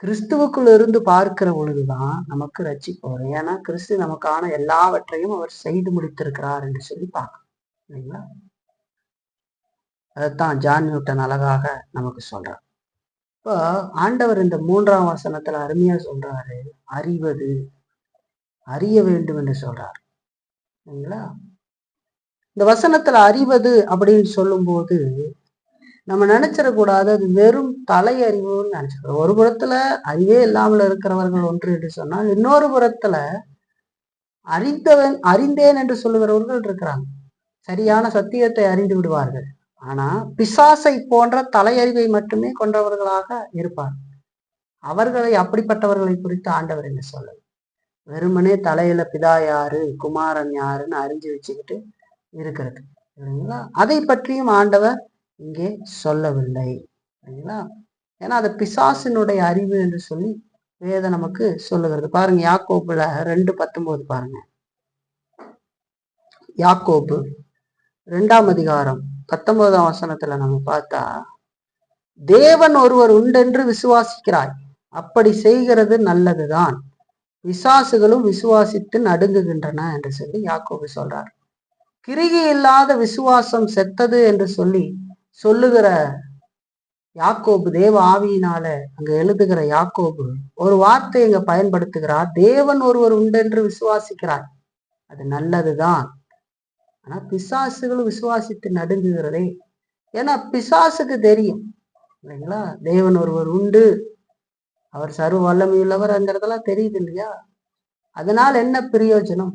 கிறிஸ்துவுக்குள்ள இருந்து பார்க்கிற பொழுதுதான் நமக்கு ரட்சிப்பு வரும். ஏன்னா கிறிஸ்து நமக்கான எல்லாவற்றையும் அவர் செய்து முடித்திருக்கிறார் என்று சொல்லி பார்க்கணும், இல்லைங்களா? அதைத்தான் ஜான் நியூட்டன் அழகாக நமக்கு சொல்றார். இப்போ ஆண்டவர் இந்த 3ஆம் வசனத்துல அருமையா சொல்றாரு, அறிவது, அறிய வேண்டும் என்று சொல்றாரு, இல்லைங்களா? இந்த வசனத்துல அறிவது அப்படின்னு சொல்லும் போது நம்ம நினைச்சிடக்கூடாது அது வெறும் தலை அறிவுன்னு நினைச்சிக்கிறோம். ஒரு புறத்துல அறிவே இல்லாமல் இருக்கிறவர்கள் ஒன்று என்று சொன்னால், இன்னொரு புறத்துல அறிந்தேன் என்று சொல்லுகிறவர்கள் இருக்கிறாங்க. சரியான சத்தியத்தை அறிந்து விடுவார்கள். ஆனா பிசாசை போன்ற தலையறிவை மட்டுமே கொண்டவர்களாக இருப்பார். அப்படிப்பட்டவர்களை குறித்து ஆண்டவர் என்ன சொல்லுது? வெறுமனே தலையில பிதா யாரு, குமாரன் யாருன்னு அறிஞ்சு வச்சுக்கிட்டு இருக்கிறது, இல்லைங்களா? அதை பற்றியும் ஆண்டவர் இங்கே சொல்லவில்லை, இல்லைங்களா? ஏன்னா அது பிசாசினுடைய அறிவு என்று சொல்லி வேதம் நமக்கு சொல்லுகிறது. பாருங்க, யாக்கோபுல 2:19 பாருங்க. யாக்கோபு 2ஆம் அதிகாரம் 19ஆம் வசனத்துல நம்ம பார்த்தா, தேவன் ஒருவர் உண்டென்று விசுவாசிக்கிறாய், அப்படி செய்கிறது நல்லதுதான், விசுவாசிகளும் விசுவாசித்து நடுங்குகின்றன என்று சொல்லி யாக்கோபு சொல்றார். கிரிகை இல்லாத விசுவாசம் செத்தது என்று சொல்லுகிற யாக்கோபு, தேவ ஆவியினால அங்க எழுதுகிற யாக்கோபு ஒரு வார்த்தை இங்க பயன்படுத்துகிறார். தேவன் ஒருவர் உண்டென்று விசுவாசிக்கிறார், அது நல்லதுதான், ஆனா பிசாசுகளும் விசுவாசித்து நடுங்குகிறதே. ஏன்னா பிசாசுக்கு தெரியும், இல்லைங்களா? தேவன் ஒருவர் உண்டு, அவர் சர்வ வல்லமையுள்ளவர், அந்த இடத்துல தெரியுது இல்லையா? அதனால் என்ன பிரயோஜனம்?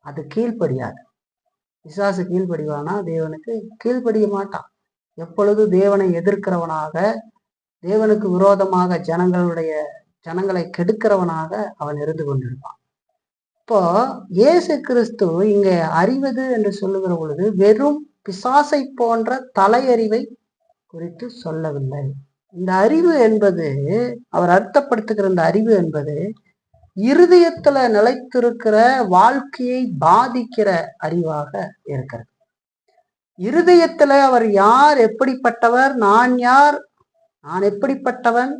அது கீழ்ப்படியாது. பிசாசு கீழ்ப்படிவானா? தேவனுக்கு கீழ்ப்படிய மாட்டான். எப்பொழுது தேவனை எதிர்க்கிறவனாக, தேவனுக்கு விரோதமாக ஜனங்களை கெடுக்கிறவனாக அவன் இருந்து கொண்டிருப்பான். இப்போ இயேசு கிறிஸ்து இங்க அறிவது என்று சொல்லுகிற பொழுது வெறும் பிசாசை போன்ற தலையறிவை குறித்து சொல்லவில்லை. இந்த அறிவு என்பது, அவர் அர்த்தப்படுத்துகிற இந்த அறிவு என்பது இருதயத்துல நிலைத்திருக்கிற வாழ்க்கையை பாதிக்கிற அறிவாக இருக்கிறது. இருதயத்துல அவர் யார், எப்படிப்பட்டவர், நான் யார், நான் எப்படிப்பட்டவன்,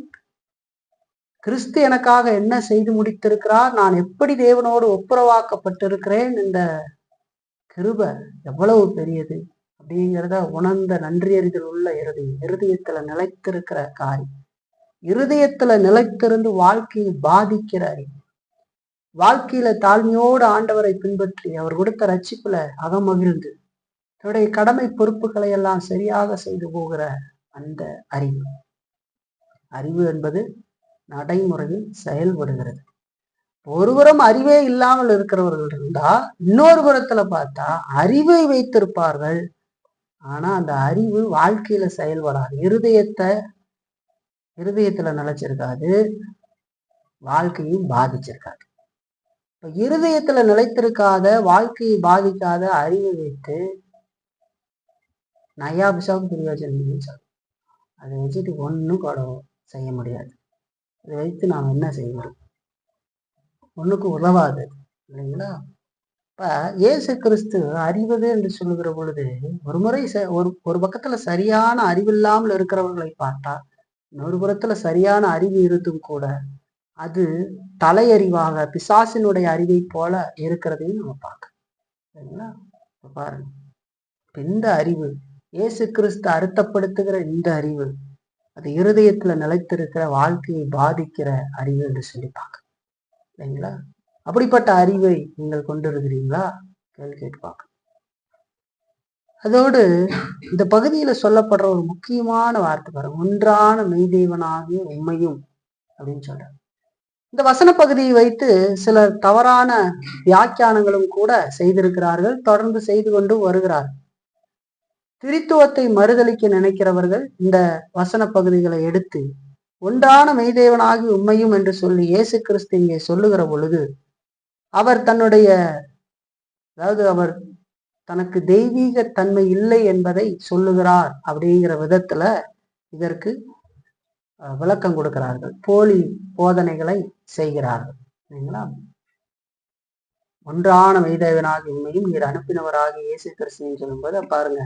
கிறிஸ்து எனக்காக என்ன செய்து முடித்திருக்கிறார், நான் எப்படி தேவனோடு ஒப்புரவாக்கப்பட்டிருக்கிறேன், இந்த கிருபை எவ்வளவு பெரியது அப்படிங்கிறத உணர்ந்த நன்றியறிதல் உள்ள இருதயத்துல நிலைத்திருக்கிற காரியம், இருதயத்துல நிலைத்திருந்து வாழ்க்கையை பாதிக்கிற அறிவு, வாழ்க்கையில தாழ்மையோடு ஆண்டவரை பின்பற்றி அவர் கொடுத்த ரட்சிப்புல அகமகிழ்ந்து தன்னுடைய கடமை பொறுப்புகளை எல்லாம் சரியாக செய்து போகிற அந்த அறிவு. அறிவு என்பது நடைமுறையில் செயல்படுகிறது. ஒருபுறம் அறிவே இல்லாமல் இருக்கிறவர்கள் இருந்தா, இன்னொரு புறத்துல பார்த்தா அறிவை வைத்திருப்பார்கள். ஆனா அந்த அறிவு வாழ்க்கையில செயல்படாது. இருதயத்துல நிலைச்சிருக்காது, வாழ்க்கையும் பாதிச்சிருக்காது. இப்ப இருதயத்துல நிலைத்திருக்காத, வாழ்க்கையை பாதிக்காத அறிவை வைத்து நயாபிசாவும் பிரயோஜனம் சொல்லும். அதை வச்சுட்டு ஒன்றும் கூட செய்ய முடியாது. இதை வைத்து நாம் என்ன செய்வோம்? ஒண்ணுக்கு உதவாது இல்லைங்களா? இப்ப இயேசு கிறிஸ்து அறிவது என்று சொல்லுகிற பொழுது ஒரு முறை ஒரு பக்கத்துல சரியான அறிவில்லாமல் இருக்கிறவர்களை பார்த்தா, இன்னொரு புறத்துல சரியான அறிவு இருந்தும் கூட அது தலையறிவாக பிசாசினுடைய அறிவை போல இருக்கிறதையும் நம்ம பார்க்கணும். சரிங்களா? பாருங்க, இந்த அறிவு இயேசு கிறிஸ்து அர்த்தப்படுத்துகிற இந்த அறிவு அது இருதயத்துல நிலைத்திருக்கிற வாழ்க்கையை பாதிக்கிற அறிவு என்று சொல்லி பார்க்க இல்லைங்களா? அப்படிப்பட்ட அறிவை நீங்கள் கொண்டிருக்கிறீங்களா? கேள்வி கேட்டு பார்க்க. அதோடு இந்த பகுதியில சொல்லப்படுற ஒரு முக்கியமான வார்த்தை பாருங்க, ஒன்றான மெய்தேவனாகிய உண்மையும் அப்படின்னு சொல்றாங்க. இந்த வசன பகுதியை வைத்து சிலர் தவறான வியாக்கியானங்களும் கூட செய்திருக்கிறார்கள், தொடர்ந்து செய்து கொண்டு வருகிறார்கள். திரித்துவத்தை மறுதலிக்க நினைக்கிறவர்கள் இந்த வசன பகுதிகளை எடுத்து ஒன்றான மெய்தேவனாகி உண்மையும் என்று சொல்லி இயேசு கிறிஸ்து இங்கே சொல்லுகிற பொழுது அவர் அவர் தனக்கு தெய்வீக தன்மை இல்லை என்பதை சொல்லுகிறார் அப்படிங்கிற விதத்துல இதற்கு விளக்கம் கொடுக்கிறார்கள், போலி போதனைகளை செய்கிறார்கள். சரிங்களா? ஒன்றான மெய்தேவனாகி உண்மையும் நீர் அனுப்பினவராக இயேசு கிறிஸ்துன்னு சொல்லும்போது பாருங்க,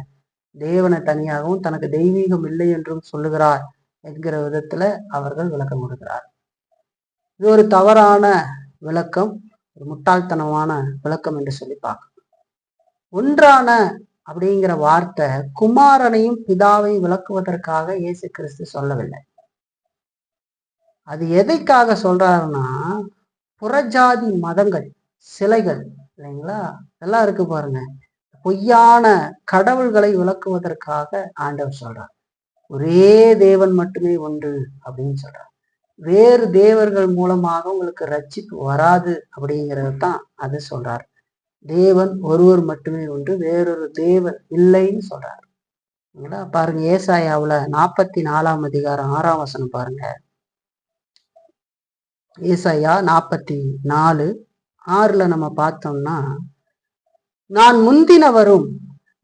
தேவனை தனியாகவும் தனக்கு தெய்வீகம் இல்லை என்றும் சொல்லுகிறார் என்கிற விதத்துல அவர்கள் விளக்கம் கொடுக்கிறார். இது ஒரு தவறான விளக்கம், ஒரு முட்டாள்தனமான விளக்கம் என்று சொல்லி பார்க்கணும். ஒன்றான அப்படிங்கிற வார்த்தை குமாரனையும் பிதாவையும் விளக்குவதற்காக இயேசு கிறிஸ்து சொல்லவில்லை. அது எதைக்காக சொல்றாருன்னா, புறஜாதி மதங்கள், சிலைகள் இல்லைங்களா, இதெல்லாம் இருக்கு பாருங்க, பொய்யான கடவுள்களை விளக்குவதற்காக ஆண்டவர் சொல்றார். ஒரே தேவன் மட்டுமே ஒன்று அப்படின்னு சொல்றார். வேறு தேவர்கள் மூலமாக உங்களுக்கு ரட்சிப்பு வராது அப்படிங்கிறது தான் அது சொல்றார். தேவன் ஒருவர் மட்டுமே ஒன்று, வேறொரு தேவன் இல்லைன்னு சொல்றாரு. பாருங்க, ஏசாயாவுல 44 அதிகாரம் 6ஆம் வசனம் பாருங்க. ஏசாயா 44:6 நம்ம பார்த்தோம்னா, நான் முந்தினவரும்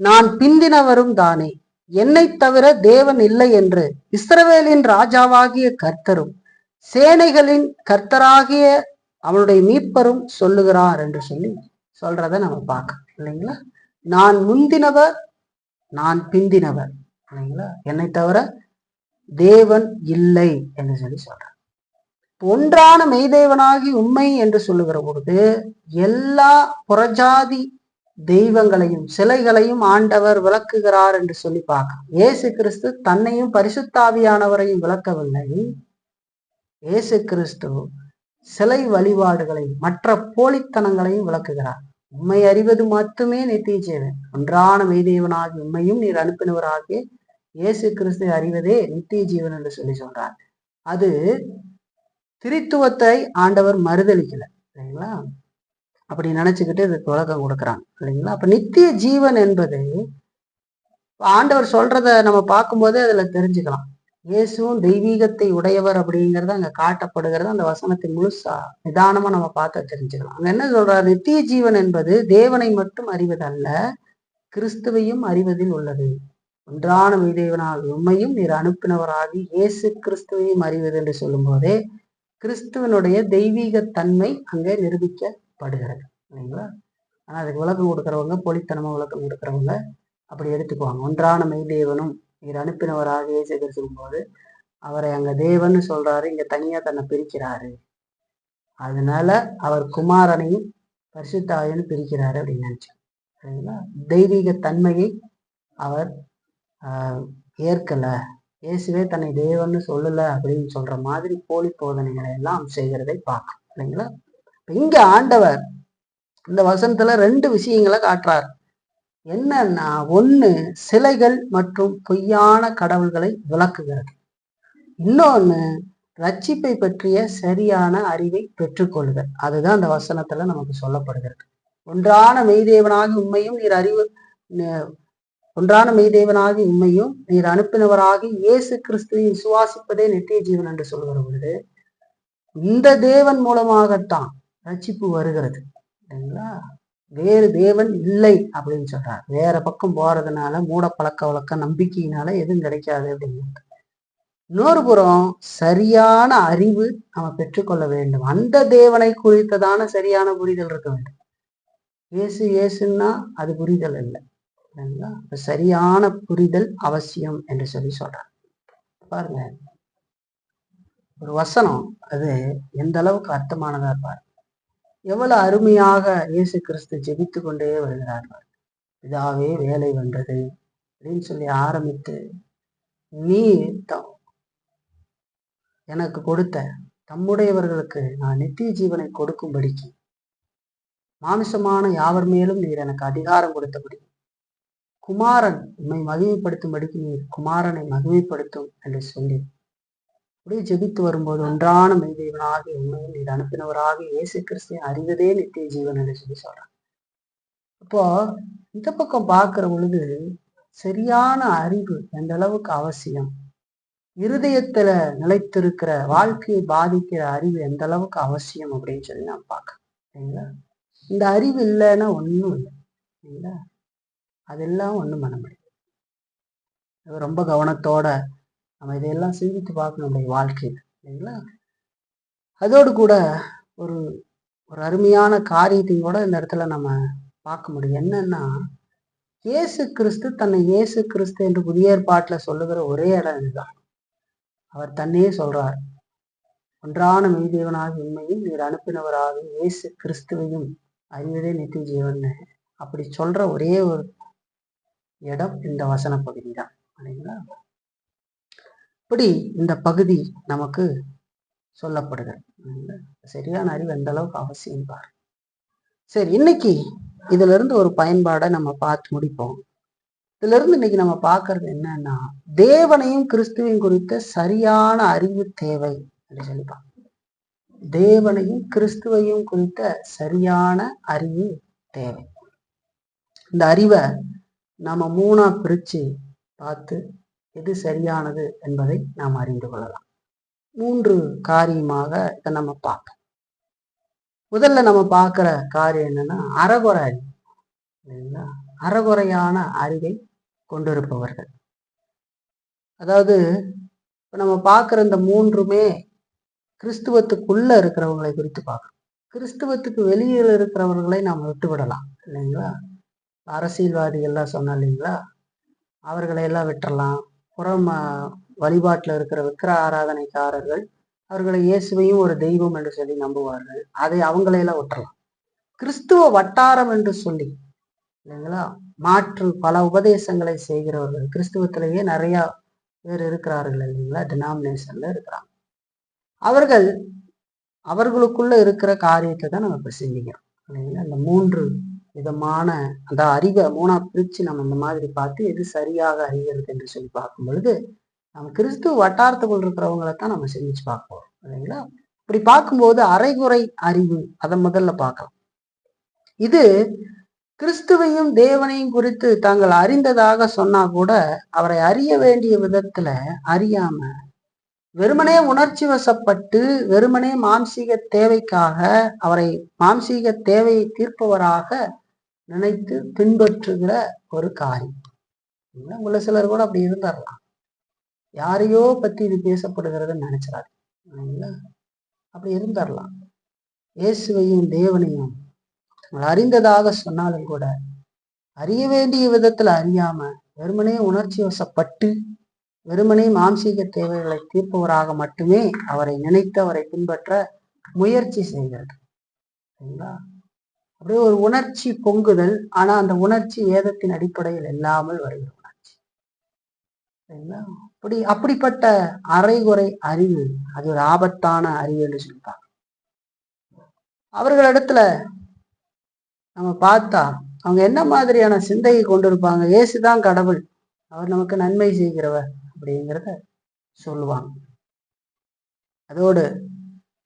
நான் பிந்தினவரும் தானே, என்னை தவிர தேவன் இல்லை என்று இஸ்ரவேலின் ராஜாவாகிய கர்த்தரும் சேனைகளின் கர்த்தராகிய அவனுடைய மீட்பரும் சொல்லுகிறார் என்று சொல்லி சொல்றத நம்ம பார்க்க இல்லைங்களா? நான் முந்தினவர் நான் பிந்தினவர் இல்லைங்களா, என்னை தவிர தேவன் இல்லை என்று சொல்லி சொல்றார். ஒன்றான மெய்தேவனாகி உண்மை என்று சொல்லுகிற பொழுது எல்லா புறஜாதி தெய்வங்களையும் சிலைகளையும் ஆண்டவர் விளக்குகிறார் என்று சொல்லி பார்க்க. இயேசு கிறிஸ்து தன்னையும் பரிசுத்தாவியானவரையும் விளக்கவில்லை. இயேசு கிறிஸ்து சிலை வழிபாடுகளையும் மற்ற போலித்தனங்களையும் விளக்குகிறார். உண்மை அறிவது மட்டுமே நித்திய ஜீவன். ஒன்றான மெய்தேவனாகி உண்மையும் நீர் அனுப்பினவராகிய இயேசு கிறிஸ்து அறிவதே நித்திய ஜீவன் என்று சொல்லி சொல்றார். அது திரித்துவத்தை ஆண்டவர் மறுதளிக்கல இல்லைங்களா? அப்படி நினைச்சுக்கிட்டு இதுக்கு விளக்கம் கொடுக்குறாங்க இல்லைங்களா? அப்ப நித்திய ஜீவன் என்பது ஆண்டவர் சொல்றத நம்ம பார்க்கும்போதே அதுல தெரிஞ்சுக்கலாம். இயேசுவும் தெய்வீகத்தை உடையவர் அப்படிங்கிறது அங்க காட்டப்படுகிறது. அந்த வசனத்தை முழுசா நிதானமா நம்ம பார்த்து தெரிஞ்சுக்கலாம். அங்க என்ன சொல்றாரு? நித்திய ஜீவன் என்பது தேவனை மட்டும் அறிவதல்ல, கிறிஸ்துவையும் அறிவதில் உள்ளது. ஒன்றான மெய்தேவனாகிய உண்மையும் நீர் அனுப்பினவராகி இயேசு கிறிஸ்துவையும் அறிவது என்று சொல்லும் போதே கிறிஸ்துவனுடைய தெய்வீக தன்மை அங்கே நிரூபிக்கப்படுகிறது இல்லைங்களா? ஆனா அதுக்கு விளக்கம் கொடுக்குறவங்க, போலித்தனமா விளக்கம் கொடுக்குறவங்க அப்படி எடுத்துக்குவாங்க. ஒன்றான மெய்தேவனும் நீர் அனுப்பினவராக இயேசு கிறிஸ்துவும் போது அவரை அங்க தேவன்னு சொல்றாரு, இங்க தனியா தன்னை பிரிக்கிறாரு. அதனால அவர் குமாரனையும் பரிசுத்தாவின்னு பிரிக்கிறாரு அப்படின்னு நினைச்சாங்க சரிங்களா? தெய்வீக தன்மையை அவர் ஏற்கல, இயேசுவே தன்னை தேவன்னு சொல்லல அப்படின்னு சொல்ற மாதிரி போலி போதனைகளை எல்லாம் செய்கிறதை பார்க்கும் இல்லைங்களா? இங்க ஆண்டவர் இந்த வசனத்துல 2 விஷயங்களை காட்டுறார். என்னன்னா, ஒண்ணு சிலைகள் மற்றும் பொய்யான கடவுள்களை விளக்குகிறது. இன்னொன்னு ரட்சிப்பை பற்றிய சரியான அறிவை பெற்றுக்கொள்ளுதல். அதுதான் அந்த வசனத்துல நமக்கு சொல்லப்படுகிறது. ஒன்றான மெய்தேவனாகி உண்மையும் நீர் அறிவு ஒன்றான மெய்தேவனாகி உண்மையும் நீர் அனுப்பினவராகி இயேசு கிறிஸ்துவை விசுவாசிப்பதே நித்திய ஜீவன் என்று சொல்கிற பொழுது, இந்த தேவன் மூலமாகத்தான் ரட்சிப்பு வருகிறது. இல்லைங்களா? வேறு தேவன் இல்லை அப்படின்னு சொல்றார். வேற பக்கம் போறதுனால மூட பழக்க வழக்க நம்பிக்கையினால எதுவும் கிடைக்காது அப்படிங்கிறது. இன்னொரு புறம் சரியான அறிவு நம்ம பெற்றுக்கொள்ள வேண்டும். அந்த தேவனை குறித்ததான சரியான புரிதல் இருக்க வேண்டும். இயேசுன்னா அது புரிதல் இல்லை. இல்லைங்களா? சரியான புரிதல் அவசியம் என்று சொல்றார். பாருங்க, ஒரு வசனம் அது எந்த அளவுக்கு அர்த்தமானதா இருப்பார். எவ்வளவு அருமையாக இயேசு கிறிஸ்து ஜெபித்து கொண்டே வருகிறார்கள். இதாவே வேலை வந்தது அப்படின்னு சொல்லி ஆரம்பித்து, நீ எனக்கு கொடுத்த தம்முடையவர்களுக்கு நான் நித்திய ஜீவனை கொடுக்கும்படிக்கு மாமிசமான யாவர் மேலும் நீர் எனக்கு அதிகாரம் கொடுத்தபடி குமாரன் உண்மை மகிமைப்படுத்தும்படிக்கு நீர் குமாரனை மகிமைப்படுத்தும் என்று சொல்லி அப்படியே ஜெபித்து வரும்போது, ஒன்றான மெய்தேவனாகி உண்மையில் நீர் அனுப்பினவராக இயேசு கிறிஸ்துவை அறிவதே நித்திய ஜீவன் என்று சொல்லி சொல்றாங்க. அப்போ இந்த பக்கம் பார்க்கிற பொழுது சரியான அறிவு எந்த அளவுக்கு அவசியம், இருதயத்துல நிலைத்திருக்கிற வாழ்க்கையை பாதிக்கிற அறிவு எந்த அளவுக்கு அவசியம் அப்படின்னு சொல்லி நான் பார்க்கறேன். இந்த அறிவு இல்லைன்னா ஒன்றும் இல்லை. இல்லைங்களா? அதெல்லாம் ஒன்றும் பண்ண முடியாது. ரொம்ப கவனத்தோட நம்ம இதையெல்லாம் சிந்தித்து பார்க்கணும் நம்முடைய வாழ்க்கையில். இல்லைங்களா? அதோடு கூட ஒரு ஒரு அருமையான காரியத்தையும் கூட இந்த இடத்துல நம்ம பார்க்க முடியும். என்னன்னா, இயேசு கிறிஸ்து தன்னை இயேசு கிறிஸ்து என்று புதிய ஏற்பாட்டுல சொல்லுகிற ஒரே இடம் இதுதான். அவர் தன்னையே சொல்றார், ஒன்றான மெய்தேவனாக உண்மையும் நீர் அனுப்பினவராக இயேசு கிறிஸ்துவையும் அறிவதே நித்திய ஜீவன். அப்படி சொல்ற ஒரே ஒரு இடம் இந்த வசன பகுதி தான். இல்லைங்களா? இப்படி இந்த பகுதி நமக்கு சொல்லப்படுகிறது. சரியான அறிவு எந்த அளவுக்கு அவசியம் பாரு. சரி, இன்னைக்கு இதுல இருந்து ஒரு பயன்பாடை நம்ம பார்த்து முடிப்போம். இதுல இருந்து இன்னைக்கு நம்ம பார்க்கறது என்னன்னா, தேவனையும் கிறிஸ்துவையும் குறித்த சரியான அறிவு தேவை அப்படின்னு சொல்லிப்பாங்க. தேவனையும் கிறிஸ்துவையும் குறித்த சரியான அறிவு தேவை. இந்த அறிவை நாம மூணா பிரிச்சு பார்த்து எது சரியானது என்பதை நாம் அறிந்து கொள்ளலாம். 3 காரியமாக இதை நம்ம பார்ப்போம். முதல்ல நம்ம பார்க்கிற காரியம் என்னன்னா, அறகுறை அறிவு. இல்லைங்களா? அறகுறையான அறிவை கொண்டிருப்பவர்கள். அதாவது நம்ம பார்க்கிற இந்த 3மே கிறிஸ்துவத்துக்குள்ள இருக்கிறவங்களை குறித்து பார்க்கணும். கிறிஸ்துவத்துக்கு வெளியில் இருக்கிறவர்களை நாம் விட்டு விடலாம். இல்லைங்களா? அரசியல்வாதிகள்லாம் சொன்னா இல்லைங்களா, அவர்களை எல்லாம் விட்டுறலாம். புறம் வழிபாட்டில் இருக்கிற விக்கிர ஆராதனைக்காரர்கள் அவர்களை இயேசுவையும் ஒரு தெய்வம் என்று சொல்லி நம்புவார்கள். அதை அவங்களையெல்லாம் விட்டுறலாம். கிறிஸ்துவ வட்டாரம் என்று சொல்லி, இல்லைங்களா, மாற்று பல உபதேசங்களை செய்கிறவர்கள் கிறிஸ்துவத்திலேயே நிறைய பேர் இருக்கிறார்கள். இல்லைங்களா? டினாமினேஷன்ல இருக்கிறாங்க. அவர்களுக்குள்ள இருக்கிற காரியத்தை தான் நம்ம இப்ப சிந்திக்கிறோம். இல்லைங்களா? இந்த 3 விதமான அந்த அறிவை 3ஆ பிரிச்சு நம்ம இந்த மாதிரி பார்த்து எது சரியாக அறிகிறது என்று சொல்லி பார்க்கும் பொழுது, நம்ம கிறிஸ்துவ வட்டாரத்துக்குள் இருக்கிறவங்களை தான் நம்ம சிந்திச்சு பார்ப்போம். இல்லைங்களா? இப்படி பார்க்கும்போது அரைகுறை அறிவு அதை முதல்ல பார்க்கலாம். இது கிறிஸ்துவையும் தேவனையும் குறித்து தாங்கள் அறிந்ததாக சொன்னா கூட அவரை அறிய வேண்டிய விதத்துல அறியாம வெறுமனே உணர்ச்சி வசப்பட்டு வெறுமனே மாம்சீக தேவைக்காக அவரை மாம்சீக தேவையை தீர்ப்பவராக நினைத்து பின்பற்றுகிற ஒரு காரியம். உள்ள சிலர் கூட அப்படி இருந்தாரலாம். யாரையோ பத்தி இது பேசப்படுகிறதுன்னு நினைச்சாரு. அப்படி இருந்தாரலாம். இயேசுவையும் தேவனையும் அறிந்ததாக சொன்னாலும் கூட அறிய வேண்டிய விதத்துல அறியாம வெறுமனே உணர்ச்சி வசப்பட்டு வெறுமனே மாம்சீக தேவைகளை தீர்ப்பவராக மட்டுமே அவரை நினைத்து அவரை பின்பற்ற முயற்சி செய்கிறது. சரிங்களா? அப்படியே ஒரு உணர்ச்சி பொங்குதல். ஆனா அந்த உணர்ச்சி வேதத்தின் அடிப்படையில் இல்லாமல் வருகிற உணர்ச்சி. சரிங்களா? அப்படிப்பட்ட அரைகுறை அறிவு அது ஒரு ஆபத்தான அறிவு என்று சொல்லிப்பாங்க. அவர்களிடத்துல நம்ம பார்த்தா அவங்க என்ன மாதிரியான சிந்தையை கொண்டிருப்பாங்க? இயேசுதான் கடவுள், அவர் நமக்கு நன்மை செய்கிறவர் அப்படிங்கிறத சொல்லுவாங்க. அதோடு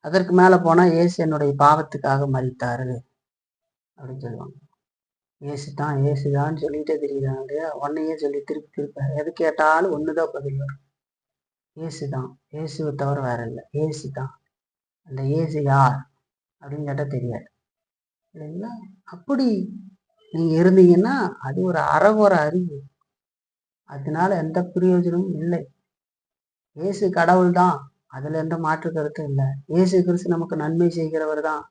அதற்கு மேல போனா இயேசு என்னுடைய பாவத்துக்காக மரித்தாரு அப்படின்னு சொல்லுவாங்க. ஏசுதான்னு சொல்லிட்டே தெரியுதான் இல்லையா? உன்னையே சொல்லி திருப்பி எது கேட்டாலும் ஒண்ணுதான் பதில் வரும். ஏசுதான், இயேசுவை தவிர வேற இல்லை, ஏசுதான். அந்த ஏசு யார் அப்படின்னு கேட்டா தெரியாது இல்லைங்களா? அப்படி நீங்க இருந்தீங்கன்னா அது ஒரு அறகுற அறிவு, அதனால எந்த பிரயோஜனமும் இல்லை. இயேசு கடவுள் தான், அதுல எந்த மாற்று கருத்தும் இல்லை. இயேசு கிறிஸ்து நமக்கு நன்மை செய்கிறவர் தான்,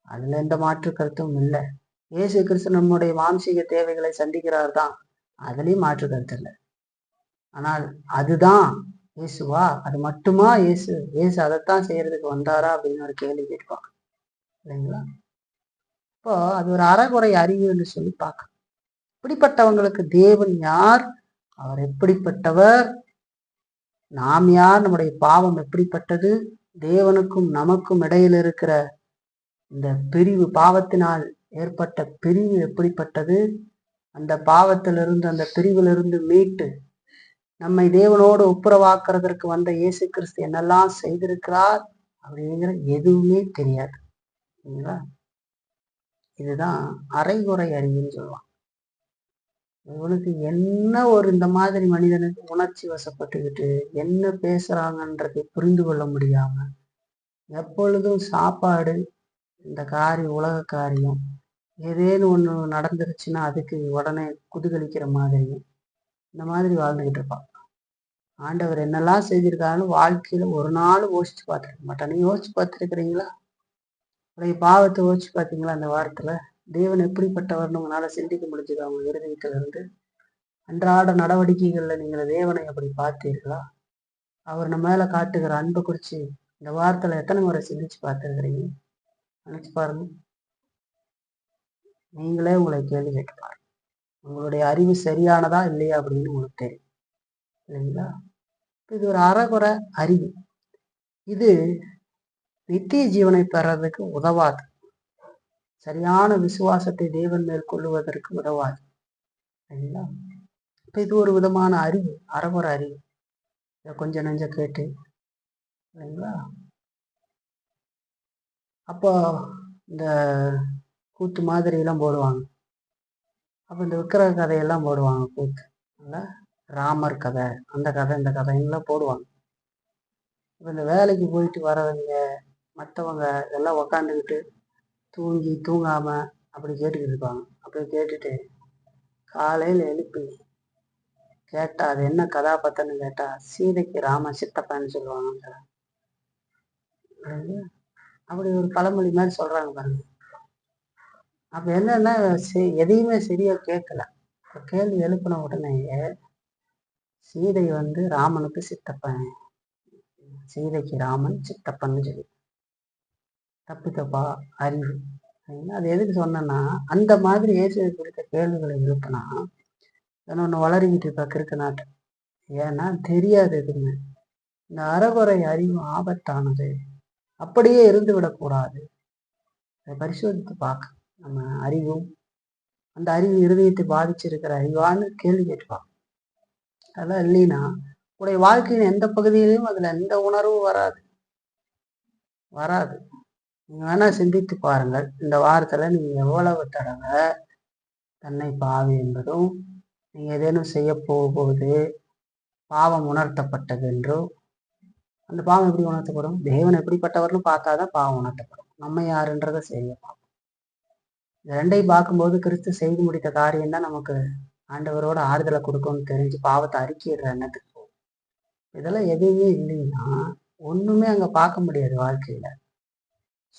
அதுல எந்த மாற்று கருத்தும் இல்லை. இயேசு கிறிஸ்து நம்முடைய மாம்சீக தேவைகளை சந்திக்கிறார் தான், அதுலயும் மாற்று கருத்து இல்லை. ஆனால் அதுதான் இயேசுவா? அது மட்டுமா இயேசு? இயேசு அதைத்தான் செய்யறதுக்கு வந்தாரா அப்படின்னு ஒரு கேள்வி கேட்பாங்க இல்லைங்களா? இப்போ அது ஒரு அறகுறை அறிவு என்று சொல்லி பார்க்க. இப்படிப்பட்டவங்களுக்கு தேவன் யார், அவர் எப்படிப்பட்டவர், நாம் யார், நம்முடைய பாவம் எப்படிப்பட்டது, தேவனுக்கும் நமக்கும் இடையில் இருக்கிற இந்த பிரிவு, பாவத்தினால் ஏற்பட்ட பிரிவு எப்படிப்பட்டது, அந்த பாவத்திலிருந்து அந்த பிரிவிலிருந்து மீட்டு நம்மை தேவனோடு ஒப்புரவாக்குறதற்கு வந்த இயேசு கிறிஸ்து என்னெல்லாம் செய்திருக்கிறார் அப்படிங்கிற எதுவுமே தெரியாது. இதுதான் அரைகுறை அறிவுன்னு சொல்லுவாங்க. இவனுக்கு என்ன ஒரு இந்த மாதிரி மனிதனுக்கு உணர்ச்சி வசப்பட்டுக்கிட்டு என்ன பேசுறாங்கன்றதை புரிந்து கொள்ள முடியாம, எப்பொழுதும் சாப்பாடு, இந்த உலக காரியம் ஏதேனும் ஒண்ணு நடந்துருச்சுன்னா அதுக்கு உடனே குதூகலிக்கிற மாதிரியும் இந்த மாதிரி வாழ்ந்துகிட்டு இருப்பான். ஆண்டவர் என்னெல்லாம் செஞ்சிருக்காருன்னு வாழ்க்கையில ஒரு நாள் யோசிச்சு பார்த்துருக்க மாட்டானே. யோசிச்சு பார்த்துருக்கிறீங்களா? உடைய பாவத்தை யோசிச்சு பார்த்தீங்களா? அந்த வாரத்துல தேவன் எப்படிப்பட்டவர்னு உங்களால சிந்திக்க முடிஞ்சது அவங்க இருதயத்துல இருந்து? அன்றாட நடவடிக்கைகள்ல நீங்க தேவனை அப்படி பார்த்தீர்களா? அவர் நம்ம மேல காட்டுகிற அன்பை குறிச்சு இந்த வாரத்துல எத்தனை முறை சிந்திச்சு பார்த்துருக்கிறீங்க? நினைச்சு பாருங்க. நீங்களே உங்களை கேள்வி கேட்டு பாருங்க. உங்களுடைய அறிவு சரியானதா இல்லையா அப்படின்னு உங்களுக்கு தெரியும் இல்லைங்களா? இது ஒரு அறகுறை அறிவு. இது நித்திய ஜீவனை பெறறதுக்கு உதவாது. சரியான விசுவாசத்தை தேவன் மேல் கொள்ளுவதற்கு உதவாது சரிங்களா? இப்ப இது ஒரு விதமான அறிவு, அறகுறை அறிவு. இதை கொஞ்சம் நெஞ்ச கேட்டு இல்லைங்களா? அப்போ இந்த கூத்து மாதிரி எல்லாம் போடுவாங்க. அப்ப இந்த விக்கிரக கதையெல்லாம் போடுவாங்க கூத்து. ராமர் கதை, அந்த கதை, இந்த கதையெல்லாம் போடுவாங்க. இப்ப இந்த வேலைக்கு போயிட்டு வரவங்க மற்றவங்க எல்லாம் உக்காந்துக்கிட்டு தூங்காம அப்படி கேட்டுக்கிட்டு இருப்பாங்க. அப்படி கேட்டுட்டு காலையில எழுப்பி கேட்டா அது என்ன கதாபாத்திரம்னு கேட்டா சீதைக்கு ராம சித்தப்பான்னு சொல்லுவாங்க. அப்படி ஒரு பழமொழி மாதிரி சொல்றாங்க பாருங்க. அப்ப என்னன்னா எதையுமே சரியா கேட்கல. கேள்வி எழுப்பின உடனேயே சீதை ராமனுக்கு சித்தப்பன், சீதைக்கு ராமன் சித்தப்பன்னு சொல்லி தப்பு தப்பா அறிவு. அது எதுக்கு சொன்னேன்னா, அந்த மாதிரி இயேசுவை குறித்த கேள்விகளை எழுப்பினா ஒன்று வளரிக்கிட்டு இருப்பா கிறுக்கு நாட்டு. ஏன்னா தெரியாது எதுவுமே. இந்த அறகுறை அறிவு ஆபத்தானது, அப்படியே இருந்து விடக்கூடாது. அதை பரிசோதித்து பார்க்க நம்ம அறிவும் அந்த அறிவு இருதயத்தை பாதிச்சிருக்கிற அறிவான்னு கேள்வி கேட்டுப்பாங்க. அதெல்லாம் இல்லைன்னா உடைய வாழ்க்கையின் எந்த பகுதியிலையும் அதுல எந்த உணர்வும் வராது. நீங்க வேணா சிந்தித்து பாருங்கள். இந்த வாரத்துல நீங்க எவ்வளவு தடவை தன்னை பாவி என்பதும், நீங்க ஏதேனும் செய்ய போகும்போது பாவம் உணர்த்தப்பட்டது என்றோ, அந்த பாவம் எப்படி உணர்த்தப்படும்? தேவன் எப்படிப்பட்டவர்னு பார்த்தாதான் பாவம் உணர்த்தப்படும். நம்ம யாருன்றதை செய்ய பார்ப்போம். இந்த ரெண்டையும் பார்க்கும்போது கிறிஸ்து செய்து முடித்த காரியம் தான் நமக்கு ஆண்டவரோட ஆறுதலை கொடுக்கும்னு தெரிஞ்சு பாவத்தை அறிக்கையிடுற எண்ணத்துக்கு போகும். இதெல்லாம் எதுவுமே இல்லைன்னா ஒண்ணுமே அங்க பார்க்க முடியாது. வாழ்க்கையில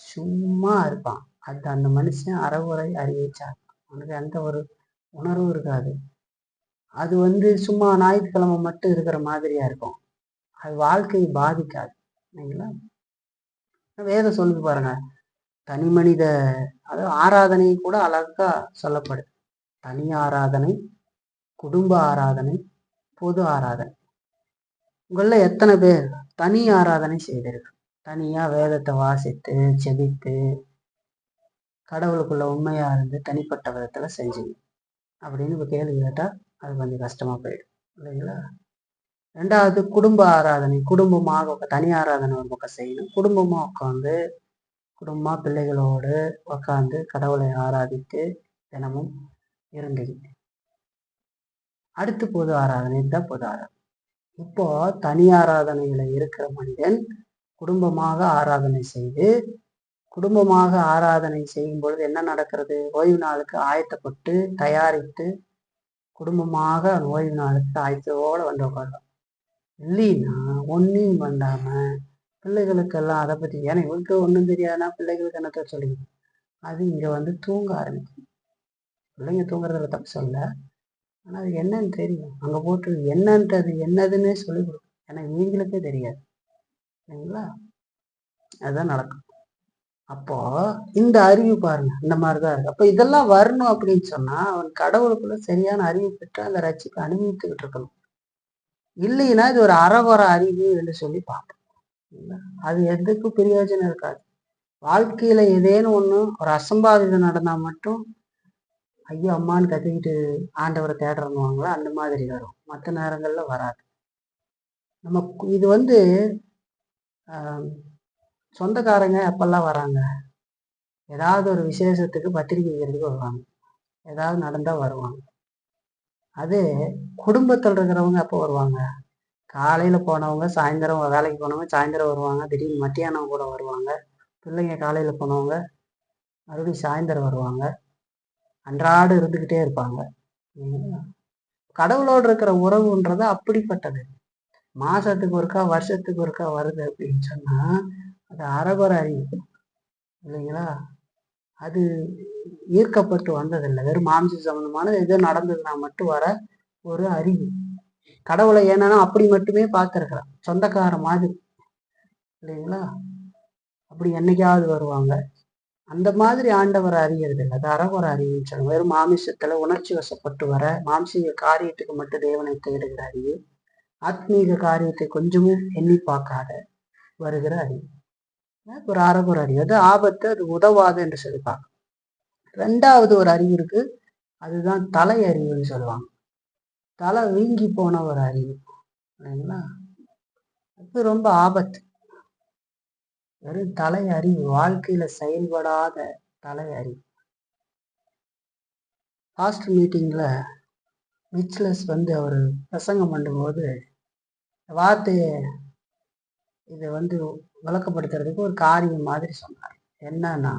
சும்மா இருப்பான். அது அந்த மனுஷன் அறகுறை அறிவிச்சார். அவனுக்கு எந்த ஒரு உணர்வும் இருக்காது. அது சும்மா ஞாயிற்றுக்கிழமை மட்டும் இருக்கிற மாதிரியா இருக்கும். அது வாழ்க்கையை பாதிக்காது இல்லைங்களா? வேதம் சொல்லுது பாருங்க, தனி மனித அதாவது ஆராதனை கூட அழகா சொல்லப்படுது. தனி ஆராதனை, குடும்ப ஆராதனை, பொது ஆராதனை. உங்கள எத்தனை பேர் தனி ஆராதனை செய்திருக்கு? தனியா வேதத்தை வாசித்து செபித்து கடவுளுக்குள்ள உண்மையா இருந்து தனிப்பட்ட விதத்துல செஞ்சீங்க அப்படின்னு இப்போ கேள்வி கேட்டா அது கொஞ்சம் கஷ்டமா போயிடும் இல்லைங்களா? ரெண்டாவது, குடும்ப ஆராதனை. குடும்பமாக தனி ஆராதனை ஒரு பக்கம் செய்யணும். குடும்பமா உட்காந்து குடும்பமா பிள்ளைகளோடு உட்காந்து கடவுளை ஆராதித்து தினமும் இருந்தீங்க. அடுத்து பொது ஆராதனை தான் பொது ஆராதனை. இப்போ தனி ஆராதனையில இருக்கிற மனிதன் குடும்பமாக ஆராதனை செய்து குடும்பமாக ஆராதனை செய்யும் பொழுது என்ன நடக்கிறது? ஓய்வு நாளுக்கு ஆயத்தப்பட்டு தயாரித்து குடும்பமாக ஓய்வு நாளுக்கு ஆயத்தோட வந்து உட்காரோம். இல்லைன்னா ஒன்றையும் பண்ணாம பிள்ளைகளுக்கெல்லாம் அதை பத்தி, ஏன்னா இவருக்கு ஒன்றும் தெரியாதுன்னா பிள்ளைகளுக்கு என்னத்த சொல்லிக்கணும். அது இங்க வந்து தூங்க ஆரம்பிக்கும். பிள்ளைங்க தூங்குறதுல தப்பு சொல்ல, ஆனா அது என்னன்னு தெரியும். அங்க போட்டு என்னன்றது என்னதுன்னே சொல்லி கொடுக்கும். ஏன்னா இவங்களுக்கே தெரியாது இல்லைங்களா? அதுதான் நடக்கும். அப்போ இந்த அறிவு பாருங்க, இந்த மாதிரிதான் இருக்கு. அப்ப இதெல்லாம் வரணும் அப்படின்னு சொன்னா அவன் கடவுளுக்குள்ள சரியான அறிவு பெற்று அந்த ரட்சிப்பை அனுபவித்துக்கிட்டு இருக்கணும். இல்லைன்னா இது ஒரு அறகுற அறிவு என்று சொல்லி பார்ப்போம். அது எதுக்கும் பிரயோஜனம் இருக்காது. வாழ்க்கையில ஏதேனும் ஒண்ணு ஒரு அசம்பாவிதம் நடந்தா மட்டும் ஐயோ அம்மான்னு கத்திக்கிட்டு ஆண்டவரை தேடுறோம்வாங்களா, அந்த மாதிரி வரும். மற்ற நேரங்கள்ல வராது. நம்ம இது வந்து சொந்தக்காரங்க எப்பெல்லாம் வராங்க? ஏதாவது ஒரு விசேஷத்துக்கு பத்திரிக்கை வைக்கிறதுக்கு வருவாங்க, ஏதாவது நடந்தா வருவாங்க. அது குடும்பத்தில் இருக்கிறவங்க எப்போ வருவாங்க? காலையில போனவங்க சாயந்தரம், வேலைக்கு போனவங்க சாயந்தரம் வருவாங்க, திடீர்னு மத்தியானம் கூட வருவாங்க. பிள்ளைங்க காலையில போனவங்க மறுபடியும் சாயந்தரம் வருவாங்க. அன்றாடு இருந்துக்கிட்டே இருப்பாங்க. கடவுளோடு இருக்கிற உறவுன்றது அப்படிப்பட்டது. மாசத்துக்கு ஒருக்கா வருஷத்துக்கு ஒருக்கா வருது அப்படின்னு சொன்னா அது அறகுறை அறிவு இல்லைங்களா? அது ஈர்க்கப்பட்டு வந்ததில்லை. வெறும் மாம்ச சம்பந்தமான எதோ நடந்ததுன்னா மட்டும் வர ஒரு அறிவு. கடவுளை ஏன்னா அப்படி மட்டுமே பார்த்துருக்கலாம், சொந்தக்கார மாதிரி இல்லைங்களா? அப்படி என்னைக்காவது வருவாங்க. அந்த மாதிரி ஆண்டவரை அறியறது இல்லை, அது அறகுறை அறிவுன்னு சொல்லுவாங்க. வெறும் மாமிசத்துல உணர்ச்சி வசப்பட்டு வர மாம்சீக காரியத்துக்கு மட்டும் தேவனை தேடுகிற அறிவு, ஆத்மீக காரியத்தை கொஞ்சமும் எண்ணி பார்க்காத வருகிற அறிவு ஒரு அறகுறை அறிவு. அது ஆபத்து, அது உதவாது என்று சொல்லி பார்க்கணும். ரெண்டாவது ஒரு அறிவு இருக்கு, அதுதான் தலை அறிவுன்னு சொல்லுவாங்க. தலை வீங்கி போன ஒரு அறிவு இல்லைங்களா? அது ரொம்ப ஆபத்து. வெறும் தலை அறிவு, வாழ்க்கையில செயல்படாத தலை அறிவு. லாஸ்ட் மீட்டிங்ல மிச்லஸ் வந்து அவர் பிரசங்கம் பண்ணும்போது வார்த்தையை இதை வந்து விளக்கப்படுத்துறதுக்கு ஒரு காரியம் மாதிரி சொன்னார். என்னன்னா,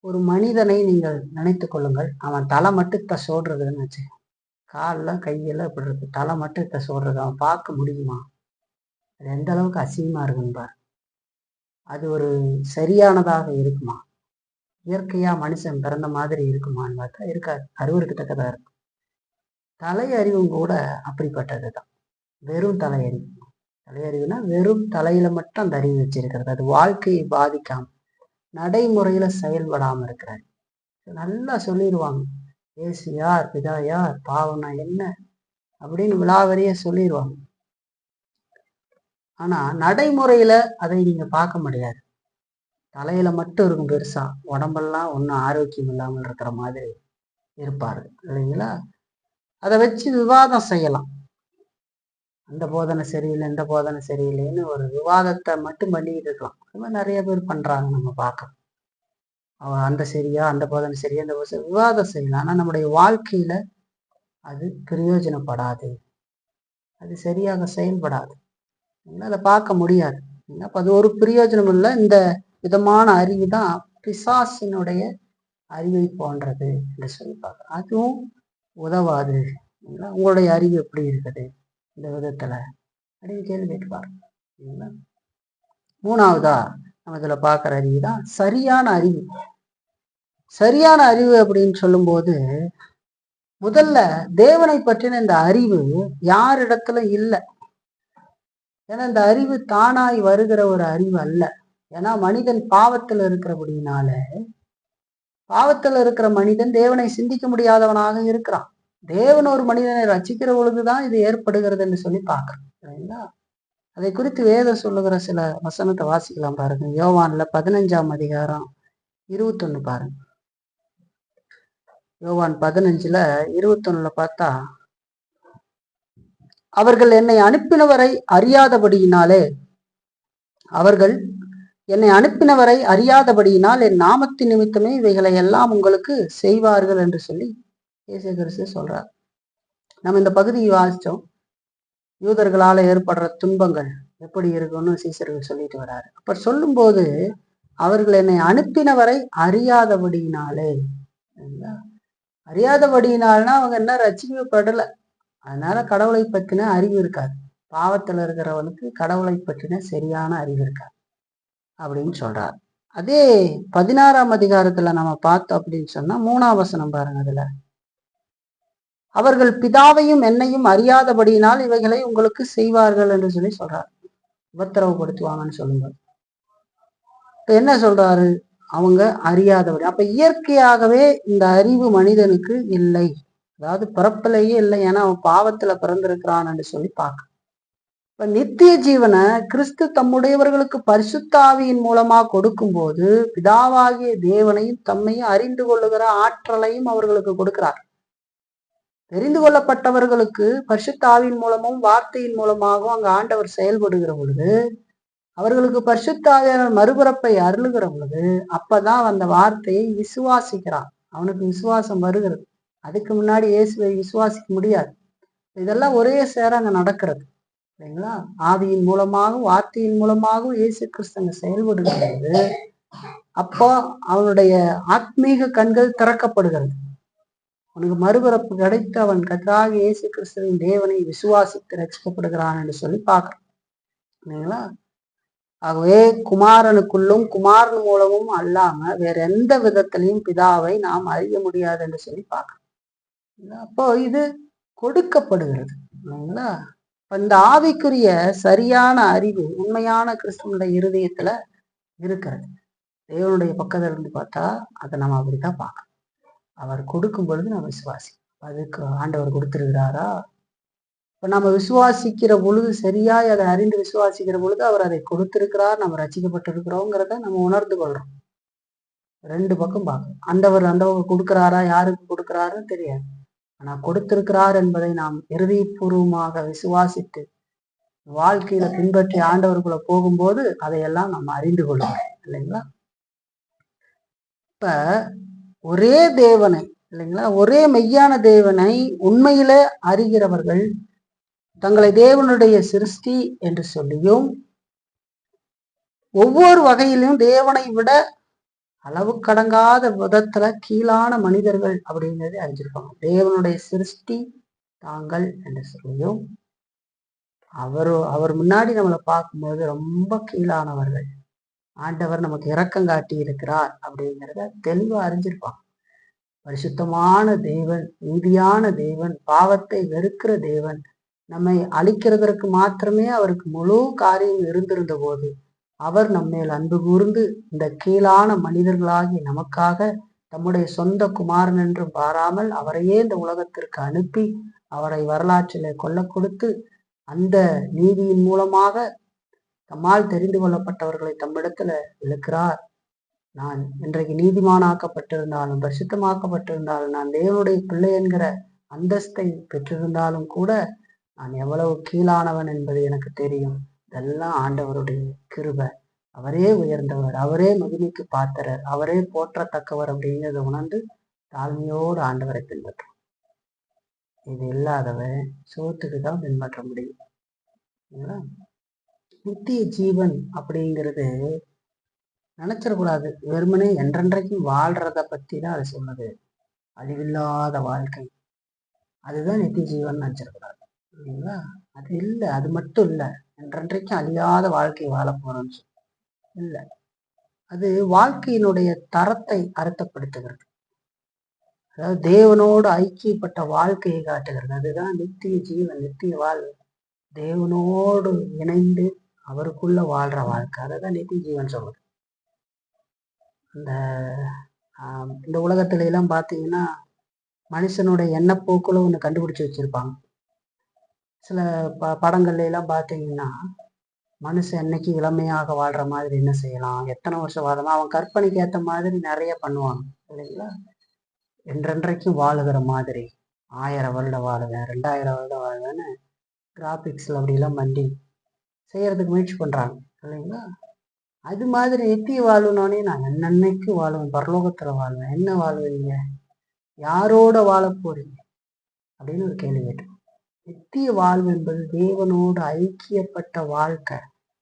ஒரு மனிதனை நீங்கள் நினைத்து கொள்ளுங்கள், அவன் தலை மட்டும் சோடுறதுன்னு வச்சு, காலெல்லாம் கையெல்லாம் இப்படி இருக்கு, தலை மட்டும் சோடுறது அவன் பார்க்க முடியுமா? அது எந்த அளவுக்கு அசிங்கமா இருக்குன்னு பாரு. அது ஒரு சரியானதாக இருக்குமா? இயற்கையா மனுஷன் பிறந்த மாதிரி இருக்குமான்னு பார்த்தா இருக்காது, அருவருக்கத்தக்கதா இருக்கும். தலை அறிவும் கூட அப்படிப்பட்டதுதான். வெறும் தலையறிவு. தலையறிவுனா வெறும் தலையில மட்டும் அந்த அறிவு வச்சிருக்கிறது. அது வாழ்க்கையை பாதிக்காம நடைமுறையில செயல்படாம இருக்கிறாரு. நல்லா சொல்லிடுவாங்க, ஏசு யார், பிதா யார், பாவம்னா என்ன அப்படின்னு விலாவரிய சொல்லிடுவாங்க. ஆனா நடைமுறையில அதை நீங்க பார்க்க முடியாது. தலையில மட்டும் இருக்கும் பெருசா, உடம்பெல்லாம் ஒன்றும் ஆரோக்கியம் இல்லாமல் இருக்கிற மாதிரி இருப்பாரு இல்லைங்களா? அதை வச்சு விவாதம் செய்யலாம். அந்த போதனை சரியில்லை, இந்த போதனை சரியில்லைன்னு ஒரு விவாதத்தை மட்டும் பண்ணிக்கிட்டு இருக்கலாம். அது மாதிரி நிறைய பேர் பண்றாங்க, நம்ம பார்க்கலாம். அந்த சரியா, அந்த போதனை சரியா, இந்த விவாதம் செய்யலாம். ஆனா நம்முடைய வாழ்க்கையில அது பிரயோஜனப்படாது, அது சரியாக செயல்படாது, அதை பார்க்க முடியாது. அப்ப அது ஒரு பிரயோஜனம் இல்லை. இந்த விதமான அறிவு தான் பிசாசினுடைய அறிவை போன்றது என்று சொல்லி பார்க்கலாம். அதுவும் உதவாது. உங்களுடைய அறிவு எப்படி இருக்குது இந்த விதத்துல அப்படின்னு கேள்வி கேட்டுப்பாரு. மூணாவதா நம்ம இதுல பார்க்குற அறிவு தான் சரியான அறிவு. சரியான அறிவு அப்படின்னு சொல்லும் போது முதல்ல தேவனை பற்றின இந்த அறிவு யாரிடத்துல இல்லை. ஏன்னா இந்த அறிவு தானாய் வருகிற ஒரு அறிவு அல்ல. ஏன்னா மனிதன் பாவத்துல இருக்கிறபடினால, பாவத்துல இருக்கிற மனிதன் தேவனை சிந்திக்க முடியாதவனாக இருக்கிறான். தேவன் ஒரு மனிதனை ரட்சிக்கிற பொழுதுதான் இது ஏற்படுகிறது என்று சொல்லி பார்க்கிறோம் சரிங்களா? அதை குறித்து வேதம் சொல்லுகிற சில வசனத்தை வாசிக்கலாம் பாருங்க. யோவான்ல 15ஆம் அதிகாரம் 21 பாருங்க. யோவான் 15:21 பார்த்தா, அவர்கள் என்னை அனுப்பினவரை அறியாதபடியினாலே என் நாமத்தின் நிமித்தமே இவைகளை எல்லாம் உங்களுக்கு செய்வார்கள் என்று சொல்லி இயேசு கிறிஸ்து சொல்றார். நம்ம இந்த பகுதியை வாசிச்சோம். யூதர்களால ஏற்படுற துன்பங்கள் எப்படி இருக்குன்னு சீசர்கள் சொல்லிட்டு வர்றாரு. அப்ப சொல்லும்போது அவர்கள் என்னை அனுப்பினவரை அறியாதபடியினாலே, அறியாதபடியினால்னா அவங்க என்ன ரட்சிக்கப்படலை, அதனால கடவுளை பற்றின அறிவு இருக்காது. பாவத்தில் இருக்கிறவனுக்கு கடவுளை பற்றின சரியான அறிவு இருக்காது அப்படின்னு சொல்றார். அதே 16ஆம் அதிகாரத்துல நம்ம பார்த்தோம் அப்படின்னு சொன்னா 3ஆம் வசனம் பாருங்க. அதுல அவர்கள் பிதாவையும் என்னையும் அறியாதபடியினால் இவைகளை உங்களுக்கு செய்வார்கள் என்று சொல்லி சொல்றார். உபத்திரவப்படுத்துவாங்கன்னு சொல்லும்போது இப்ப என்ன சொல்றாரு, அவங்க அறியாதபடி. அப்ப இயற்கையாகவே இந்த அறிவு மனிதனுக்கு இல்லை, அதாவது பிறப்பிலேயே இல்லை. ஏன்னா அவன் பாவத்துல பிறந்திருக்கிறான் என்று சொல்லி பார்க்க. இப்ப நித்திய ஜீவனை கிறிஸ்து தம்முடையவர்களுக்கு பரிசுத்த ஆவியின் மூலமா கொடுக்கும் போது பிதாவாகிய தேவனையும் தம்மையும் அறிந்து கொள்ளுகிற ஆற்றலையும் அவர்களுக்கு கொடுக்கிறார். தெரிந்து கொள்ளப்பட்டவர்களுக்கு பரிசுத்த ஆவியின் மூலமும் வார்த்தையின் மூலமாகவும் அங்க ஆண்டவர் செயல்படுகிற பொழுது, அவர்களுக்கு பரிசுத்த ஆவியானவர் மறுபிறப்பை அருளுகிற பொழுது, அப்பதான் அந்த வார்த்தையை விசுவாசிக்கிறான். அவனுக்கு விசுவாசம் வருகிறது. அதுக்கு முன்னாடி இயேசுவை விசுவாசிக்க முடியாது. இதெல்லாம் ஒரே சேர அங்க நடக்கிறது இல்லைங்களா? ஆவியின் மூலமாகவும் வார்த்தையின் மூலமாகவும் இயேசு கிறிஸ்து செயல்படுகிறது. அப்போ அவனுடைய ஆத்மீக கண்கள் திறக்கப்படுகிறது. அவனுக்கு மறுபிறப்பு கிடைத்து அவன் கர்த்தராகிய இயேசு கிறிஸ்துவின் தேவனை விசுவாசித்து ரட்சிக்கப்படுகிறான் என்று சொல்லி பார்க்கிறோம் இல்லைங்களா? ஆகவே குமாரனுக்குள்ளும் குமாரன் மூலமும் அல்லாம வேற எந்த விதத்திலையும் பிதாவை நாம் அறிய முடியாது என்று சொல்லி பார்க்கிறோம். அப்போ இது கொடுக்கப்படுகிறது இல்லைங்களா? இந்த ஆவிக்குரிய சரியான அறிவு உண்மையான கிறிஸ்துவனுடைய இருதயத்துல இருக்கிறது. தேவனுடைய பக்கத்துல இருந்து பார்த்தா அதை நம்ம அப்படித்தான் பார்க்கணும். அவர் கொடுக்கும் பொழுது நம்ம விசுவாசி, அதுக்கு ஆண்டவர் கொடுத்திருக்கிறாரா? இப்ப நம்ம விசுவாசிக்கிற பொழுது, சரியாய் அதை அறிந்து விசுவாசிக்கிற பொழுது அவர் அதை கொடுத்திருக்கிறார், நம்ம ரட்சிக்கப்பட்டிருக்கிறோங்கிறத நம்ம உணர்ந்து கொள்றோம். ரெண்டு பக்கம் பார்க்கணும். அந்தவர் கொடுக்கிறாரா, யாருக்கு கொடுக்கிறாருன்னு தெரியாது. ஆனா கொடுத்திருக்கிறார் என்பதை நாம் இறுதிப்பூர்வமாக விசுவாசித்து வாழ்க்கையில பின்பற்றி ஆண்டவருக்குள்ள போகும்போது அதையெல்லாம் நம்ம அறிந்து கொள்வோம் இல்லைங்களா? இப்ப ஒரே தேவனை இல்லைங்களா, ஒரே மெய்யான தேவனை உண்மையில அறிகிறவர்கள் தங்களை தேவனுடைய சிருஷ்டி என்று சொல்லியும், ஒவ்வொரு வகையிலும் தேவனை விட அளவு கடங்காத விதத்துல கீழான மனிதர்கள் அப்படிங்கிறது அறிஞ்சிருப்பாங்க. தேவனுடைய சிருஷ்டி தாங்கள் என்று சொல்லியும், அவர் முன்னாடி நம்மளை பார்க்கும்போது ரொம்ப கீழானவர்கள், ஆண்டவர் நமக்கு இரக்கம் காட்டி இருக்கிறார் அப்படிங்கிறத தெளிவா அறிஞ்சிருப்பாங்க. பரிசுத்தமான தேவன், நீதியான தேவன், பாவத்தை வெறுக்கிற தேவன், நம்மை அழிக்கிறதற்கு மாத்திரமே அவருக்கு முழு காரியம் இருந்திருந்த போது அவர் நம்மேல் அன்பு கூர்ந்து இந்த கீழான மனிதர்களாகி நமக்காக தம்முடைய சொந்த குமாரன் என்று பாராமல் அவரையே இந்த உலகத்திற்கு அனுப்பி அவரை வரலாற்றிலே கொல்ல கொடுத்து அந்த நீதியின் மூலமாக தம்மால் தெரிந்து கொள்ளப்பட்டவர்களை தம்மிடத்துல இழுக்கிறார். நான் இன்றைக்கு நீதிமானாக்கப்பட்டிருந்தாலும் பரிசுத்தமாக்கப்பட்டிருந்தாலும் நான் தேவனுடைய பிள்ளை என்கிற அந்தஸ்தை பெற்றிருந்தாலும் கூட நான் எவ்வளவு கீழானவன் என்பது எனக்கு தெரியும். இதெல்லாம் ஆண்டவருடைய கிருபை. அவரே உயர்ந்தவர், அவரே மகிமைக்கு பாத்திரர், அவரே போற்றத்தக்கவர் அப்படிங்கிறத உணர்ந்து தாழ்மையோடு ஆண்டவரை பின்பற்றும். இது இல்லாதவன் சோத்துக்கு தான் பின்பற்ற முடியும். நித்திய ஜீவன் அப்படிங்கிறது நினைச்சிடக்கூடாது. வெறுமனே என்றென்றைக்கும் வாழ்றத பத்தி தான் அது சொன்னது. அழிவில்லாத வாழ்க்கை, அதுதான் நித்திய ஜீவன் நினைச்சிடக்கூடாது இல்லைங்களா? அது இல்லை, அது மட்டும் இல்லை. என்றென்றைக்கும் அழியாத வாழ்க்கை வாழ போறோம்னு சொல்லி இல்லை. அது வாழ்க்கையினுடைய தரத்தை அர்த்தப்படுத்துகிறது. அதாவது தேவனோடு ஐக்கியப்பட்ட வாழ்க்கையை காட்டுகிறது. அதுதான் நித்திய ஜீவன், நித்திய வாழ்வு. தேவனோடு இணைந்து அவருக்குள்ள வாழ்ற வாழ்க்கை, அதைதான் நித்திய ஜீவன் சொல்றது. இந்த உலகத்துல எல்லாம் பார்த்தீங்கன்னா மனுஷனுடைய எண்ணப்போக்குள்ள ஒன்று கண்டுபிடிச்சு வச்சிருப்பாங்க. சில படங்கள்ல எல்லாம் பார்த்தீங்கன்னா மனுஷன் என்னைக்கு இளமையாக வாழ்ற மாதிரி என்ன செய்யலாம், எத்தனை வருஷம் வாழலாம், அவன் கற்பனைக்கு ஏற்ற மாதிரி நிறைய பண்ணுவாங்க இல்லைங்களா. என்றென்றைக்கும் வாழுகிற மாதிரி 1000 வருடம் வாழுவேன், 2000 வருடம் வாழுவேன்னு கிராபிக்ஸ்ல அப்படிலாம் பண்ணி செய்யறதுக்கு முயற்சி பண்றாங்க இல்லைங்களா. அது மாதிரி நித்திய வாழ்வுனோடனே நான் என்னன்னைக்கு வாழுவேன், பரலோகத்துல வாழ்வேன். என்ன வாழ்வீங்க, யாரோட வாழ போறீங்க அப்படின்னு ஒரு கேள்வி கேட்டு. நித்திய வாழ்வு என்பது தேவனோடு ஐக்கியப்பட்ட வாழ்க்கை.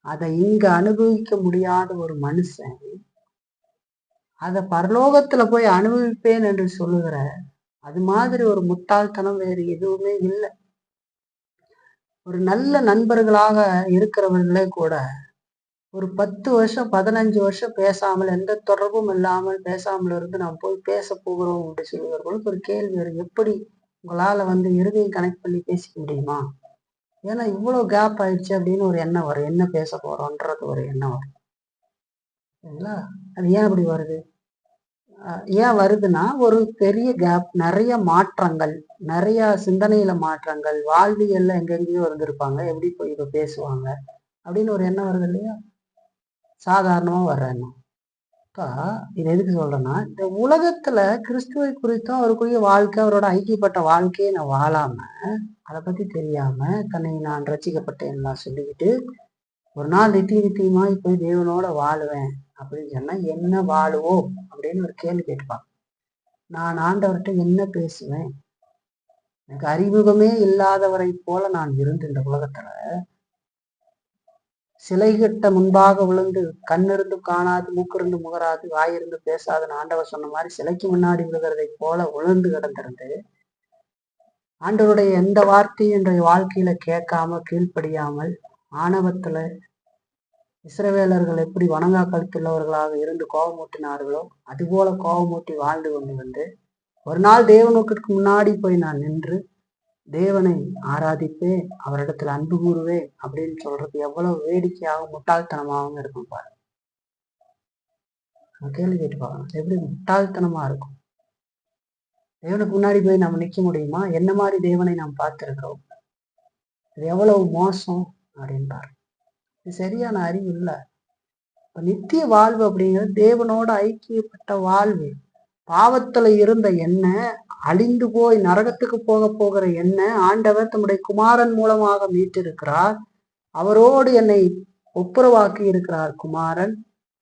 அதை இங்க அனுபவிக்க முடியாத ஒரு மனுஷன் அதை பரலோகத்துல போய் அனுபவிப்பேன் என்று சொல்லுகிற அது மாதிரி ஒரு முட்டாள்தனம் வேறு எதுவுமே இல்லை. ஒரு நல்ல நண்பர்களாக இருக்கிறவர்களே கூட ஒரு 10 வருஷம் 15 வருஷம் பேசாமல், எந்த தொடர்பும் இல்லாமல் பேசாமல் இருந்து நாம் போய் பேச போகிறோம் அப்படி சொல்லுவர்களுக்கு ஒரு கேள்வி வரும், எப்படி உங்களால இருதயம் கனெக்ட் பண்ணி பேசிக்க முடியுமா? ஏன்னா இவ்வளவு கேப் ஆயிடுச்சு அப்படின்னு ஒரு எண்ணம் வரும், என்ன பேச போறோம்ன்றது ஒரு எண்ணம் வரும் சரிங்களா. அது ஏன் அப்படி வருது? ஏன் வருதுன்னா, ஒரு பெரிய கேப், நிறைய மாற்றங்கள், நிறைய சிந்தனையில மாற்றங்கள், வாழ்வியல்ல எங்கெங்கேயோ இருந்திருப்பாங்க, எப்படி போய் இப்ப பேசுவாங்க அப்படின்னு ஒரு எண்ணம் வருது இல்லையா, சாதாரணமா வர்ற எண்ணம். இது எதுக்கு சொல்றேன்னா, இந்த உலகத்துல கிறிஸ்துவை குறித்தும் அவருக்குரிய வாழ்க்கை, அவரோட ஐக்கியப்பட்ட வாழ்க்கையை நான் வாழாம, அதை பத்தி தெரியாம, தன்னை நான் ரசிக்கப்பட்டேன்லாம் சொல்லிக்கிட்டு ஒரு நாள் நித்தியமாய் போய் தேவனோட வாழுவேன் அப்படின்னு சொன்னா என்ன வாழுவோம் அப்படின்னு ஒரு கேள்வி கேட்பாங்க. நான் ஆண்டவர்கிட்ட என்ன பேசுவேன்? எனக்கு அறிமுகமே இல்லாதவரை போல நான் இருந்து இந்த உலகத்துல சிலைகிட்ட முன்பாக விழுந்து, கண்ணிருந்து காணாது, மூக்கிருந்து முகராது, வாயிருந்து பேசாதுன்னு ஆண்டவர் சொன்ன மாதிரி சிலைக்கு முன்னாடி விழுகிறதை போல விழுந்து கிடந்திருந்து ஆண்டவருடைய எந்த வார்த்தையும் என்னுடைய வாழ்க்கையில கேட்காம, கீழ்ப்படியாமல், ஆணவத்துல இஸ்ரவேலர்கள் எப்படி வணங்கா கழுத்துள்ளவர்களாக இருந்து கோபமூட்டினார்களோ அதுபோல கோபமூட்டி வாழ்ந்து கொண்டு ஒரு நாள் தேவனுக்கு முன்னாடி போய் நான் நின்று தேவனை ஆராதிப்பேன், அவரிடத்துல அன்பு கூறுவேன் அப்படின்னு சொல்றது எவ்வளவு வேடிக்கையாகவும் முட்டாள்தனமாகவும் இருக்கும் பாரு. கேள்வி கேட்டு பாருங்க, எப்படி முட்டாள்தனமா இருக்கும். தேவனுக்கு முன்னாடி போய் நம்ம நிக்க முடியுமா? என்ன மாதிரி தேவனை நாம் பார்த்திருக்கிறோம், இது எவ்வளவு மோசம் அப்படின்னு பாரு. இது சரியான அறிவு இல்லை. நித்திய வாழ்வு அப்படிங்கிறது தேவனோட ஐக்கியப்பட்ட வாழ்வு. பாவத்துல இருந்த என்ன அழிந்து போய் நரகத்துக்கு போகிற என்ன ஆண்டவர் தம்முடைய குமாரன் மூலமாக மீட்டிருக்கிறார். அவரோடு என்னை ஒப்புரவாக்கி இருக்கிறார் குமாரன்.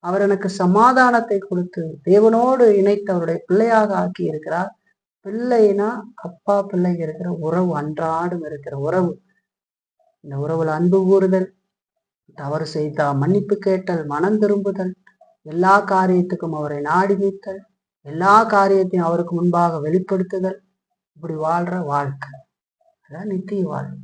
அவர் எனக்கு சமாதானத்தை கொடுத்து தேவனோடு இணைத்து அவருடைய பிள்ளையாக ஆக்கி இருக்கிறார். பிள்ளைனா அப்பா பிள்ளைங்க இருக்கிற உறவு, அன்றாடும் இருக்கிற உறவு. இந்த உறவுல அன்பு கூறுதல், தவறு செய்தா மன்னிப்பு கேட்டல், மனம் திரும்புதல், எல்லா காரியத்துக்கும் அவரை நாடி மீட்டல், எல்லா காரியத்தையும் அவருக்கு முன்பாக வெளிப்படுத்துதல், இப்படி வாழ்ற வாழ்க்கை அதான் நித்திய வாழ்வு.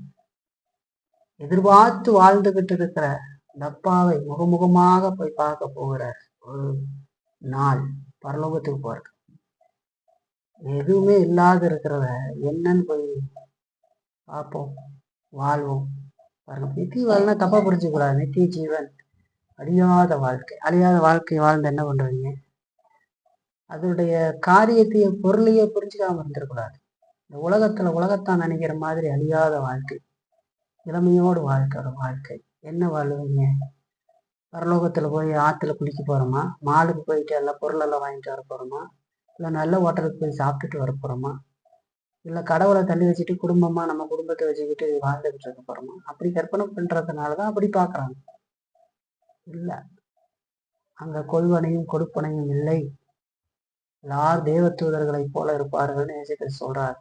எதிர்பார்த்து வாழ்ந்துகிட்டு இருக்கிற இந்த அப்பாவை முகமுகமாக போய் பார்க்க போகிற ஒரு நாள், பரலோகத்துக்கு போறது. எதுவுமே இல்லாத இருக்கிறத என்னன்னு போய் பார்ப்போம், வாழ்வோம் பாருங்க. நித்திய வாழ்னா தப்பா புரிஞ்சுக்கூடாது. நித்திய ஜீவன், அழியாத வாழ்க்கை. அழியாத வாழ்க்கை வாழ்ந்து என்ன பண்றீங்க? அதனுடைய காரியத்தையே பொருளையே புரிஞ்சுக்காம இருந்திருக்கூடாது. இந்த உலகத்தான் நினைக்கிற மாதிரி அழியாத வாழ்க்கை, இளமையோடு வாழ்க்கிற வாழ்க்கை. என்ன வாழ்வீங்க? பரலோகத்துல போய் ஆத்துல குளிக்க போறோமா? மாலுக்கு போயிட்டு எல்லாம் பொருளெல்லாம் வாங்கிட்டு வர போறோமா? இல்லை நல்ல ஹோட்டலுக்கு போய் சாப்பிட்டுட்டு வர போறோமா? இல்லை கடவுளை தள்ளி வச்சுட்டு குடும்பமா நம்ம குடும்பத்தை வச்சுக்கிட்டு வாழ்ந்துகிட்டு இருக்க போறோமா? அப்படி கற்பனை பண்றதுனாலதான் அப்படி பாக்குறாங்க. இல்லை, அங்க கொள்வனையும் கொடுப்பனையும் இல்லை, எல்லாரும் தேவ தூதர்களை போல இருப்பார்கள்னு இயேசு சொல்றாரு.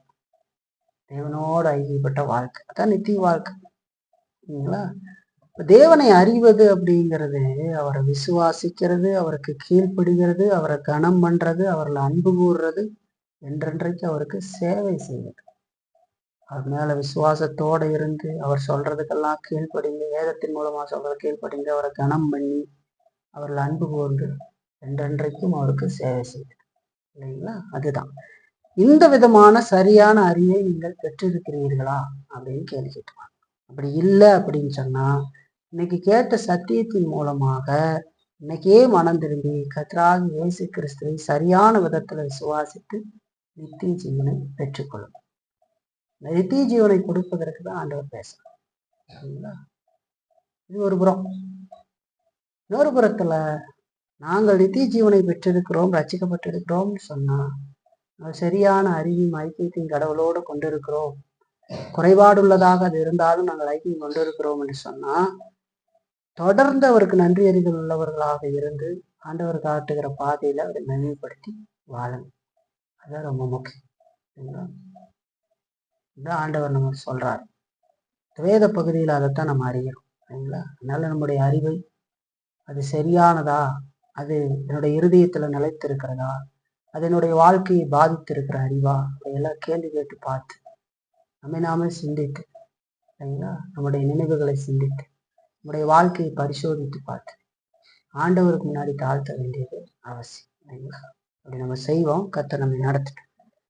தேவனோடு ஐக்கியப்பட்ட வாழ்க்கை அதான் நித்திய வாழ்க்கை. சரிங்களா? தேவனை அறிவது அப்படிங்கிறது அவரை விசுவாசிக்கிறது, அவருக்கு கீழ்ப்படுகிறது, அவரை கனம் பண்றது, அவர்களை அன்பு கூறுறது, என்றென்றைக்கு அவருக்கு சேவை செய்வது. அவர் மேல விசுவாசத்தோட இருந்து அவர் சொல்றதுக்கெல்லாம் கீழ்ப்படிந்து, வேதத்தின் மூலமா சொல்றது கீழ்ப்படிந்து, அவரை கனம் பண்ணி அவர்களை அன்பு கூர்ந்து என்றென்றைக்கும் அவருக்கு சேவை செய்வது இல்லைங்களா. அதுதான். இந்த விதமான சரியான அறிவை நீங்கள் பெற்றிருக்கிறீர்களா அப்படின்னு கேள்வி கேட்டுவாங்க. அப்படி இல்லை அப்படின்னு சொன்னா, இன்னைக்கு கேட்ட சத்தியத்தின் மூலமாக இன்னைக்கே மனம் திரும்பி கர்த்தராகிய இயேசு கிறிஸ்துவை சரியான விதத்துல விசுவாசித்து நித்திய ஜீவனை பெற்றுக்கொள்ளும். நித்திய ஜீவனை கொடுப்பதற்கு தான் ஆண்டவர் பேசுறார். இது ஒரு புறம். இன்னொரு புறத்துல நாங்கள் நித்திய ஜீவனை பெற்றிருக்கிறோம், ரட்சிக்கப்பட்டிருக்கிறோம்னு சொன்னா, சரியான அறிவையும் ஐக்கியத்தையும் கடவுளோடு கொண்டிருக்கிறோம், குறைபாடுள்ளதாக அது இருந்தாலும் நாங்கள் ஐக்கியம் கொண்டிருக்கிறோம் என்று சொன்னா, தொடர்ந்து அவருக்கு நன்றி அறிதல் உள்ளவர்களாக இருந்து ஆண்டவர் காட்டுகிற பாதையில அவரை நினைவுபடுத்தி வாழணும். அதான் ரொம்ப முக்கியம். இதான் ஆண்டவர் நம்ம சொல்றாரு. வேத பகுதியில் அதைத்தான் நம்ம அறிகிறோம். சரிங்களா? அதனால நம்முடைய அறிவை அது சரியானதா, அது என்னுடைய இருதயத்துல நிலைத்திருக்கிறதா, அது என்னுடைய வாழ்க்கையை பாதித்திருக்கிற அறிவா, அதையெல்லாம் கேள்வி கேட்டு பார்த்து நாமே சிந்தித்து, சரிங்களா, நம்முடைய நினைவுகளை சிந்தித்து நம்முடைய வாழ்க்கையை பரிசோதித்து பார்த்து ஆண்டவருக்கு முன்னாடி தாழ்த்த வேண்டியது அவசியம். சரிங்களா? அப்படி நம்ம செய்வோம். கர்த்தர் நம்மை நடத்திட்டு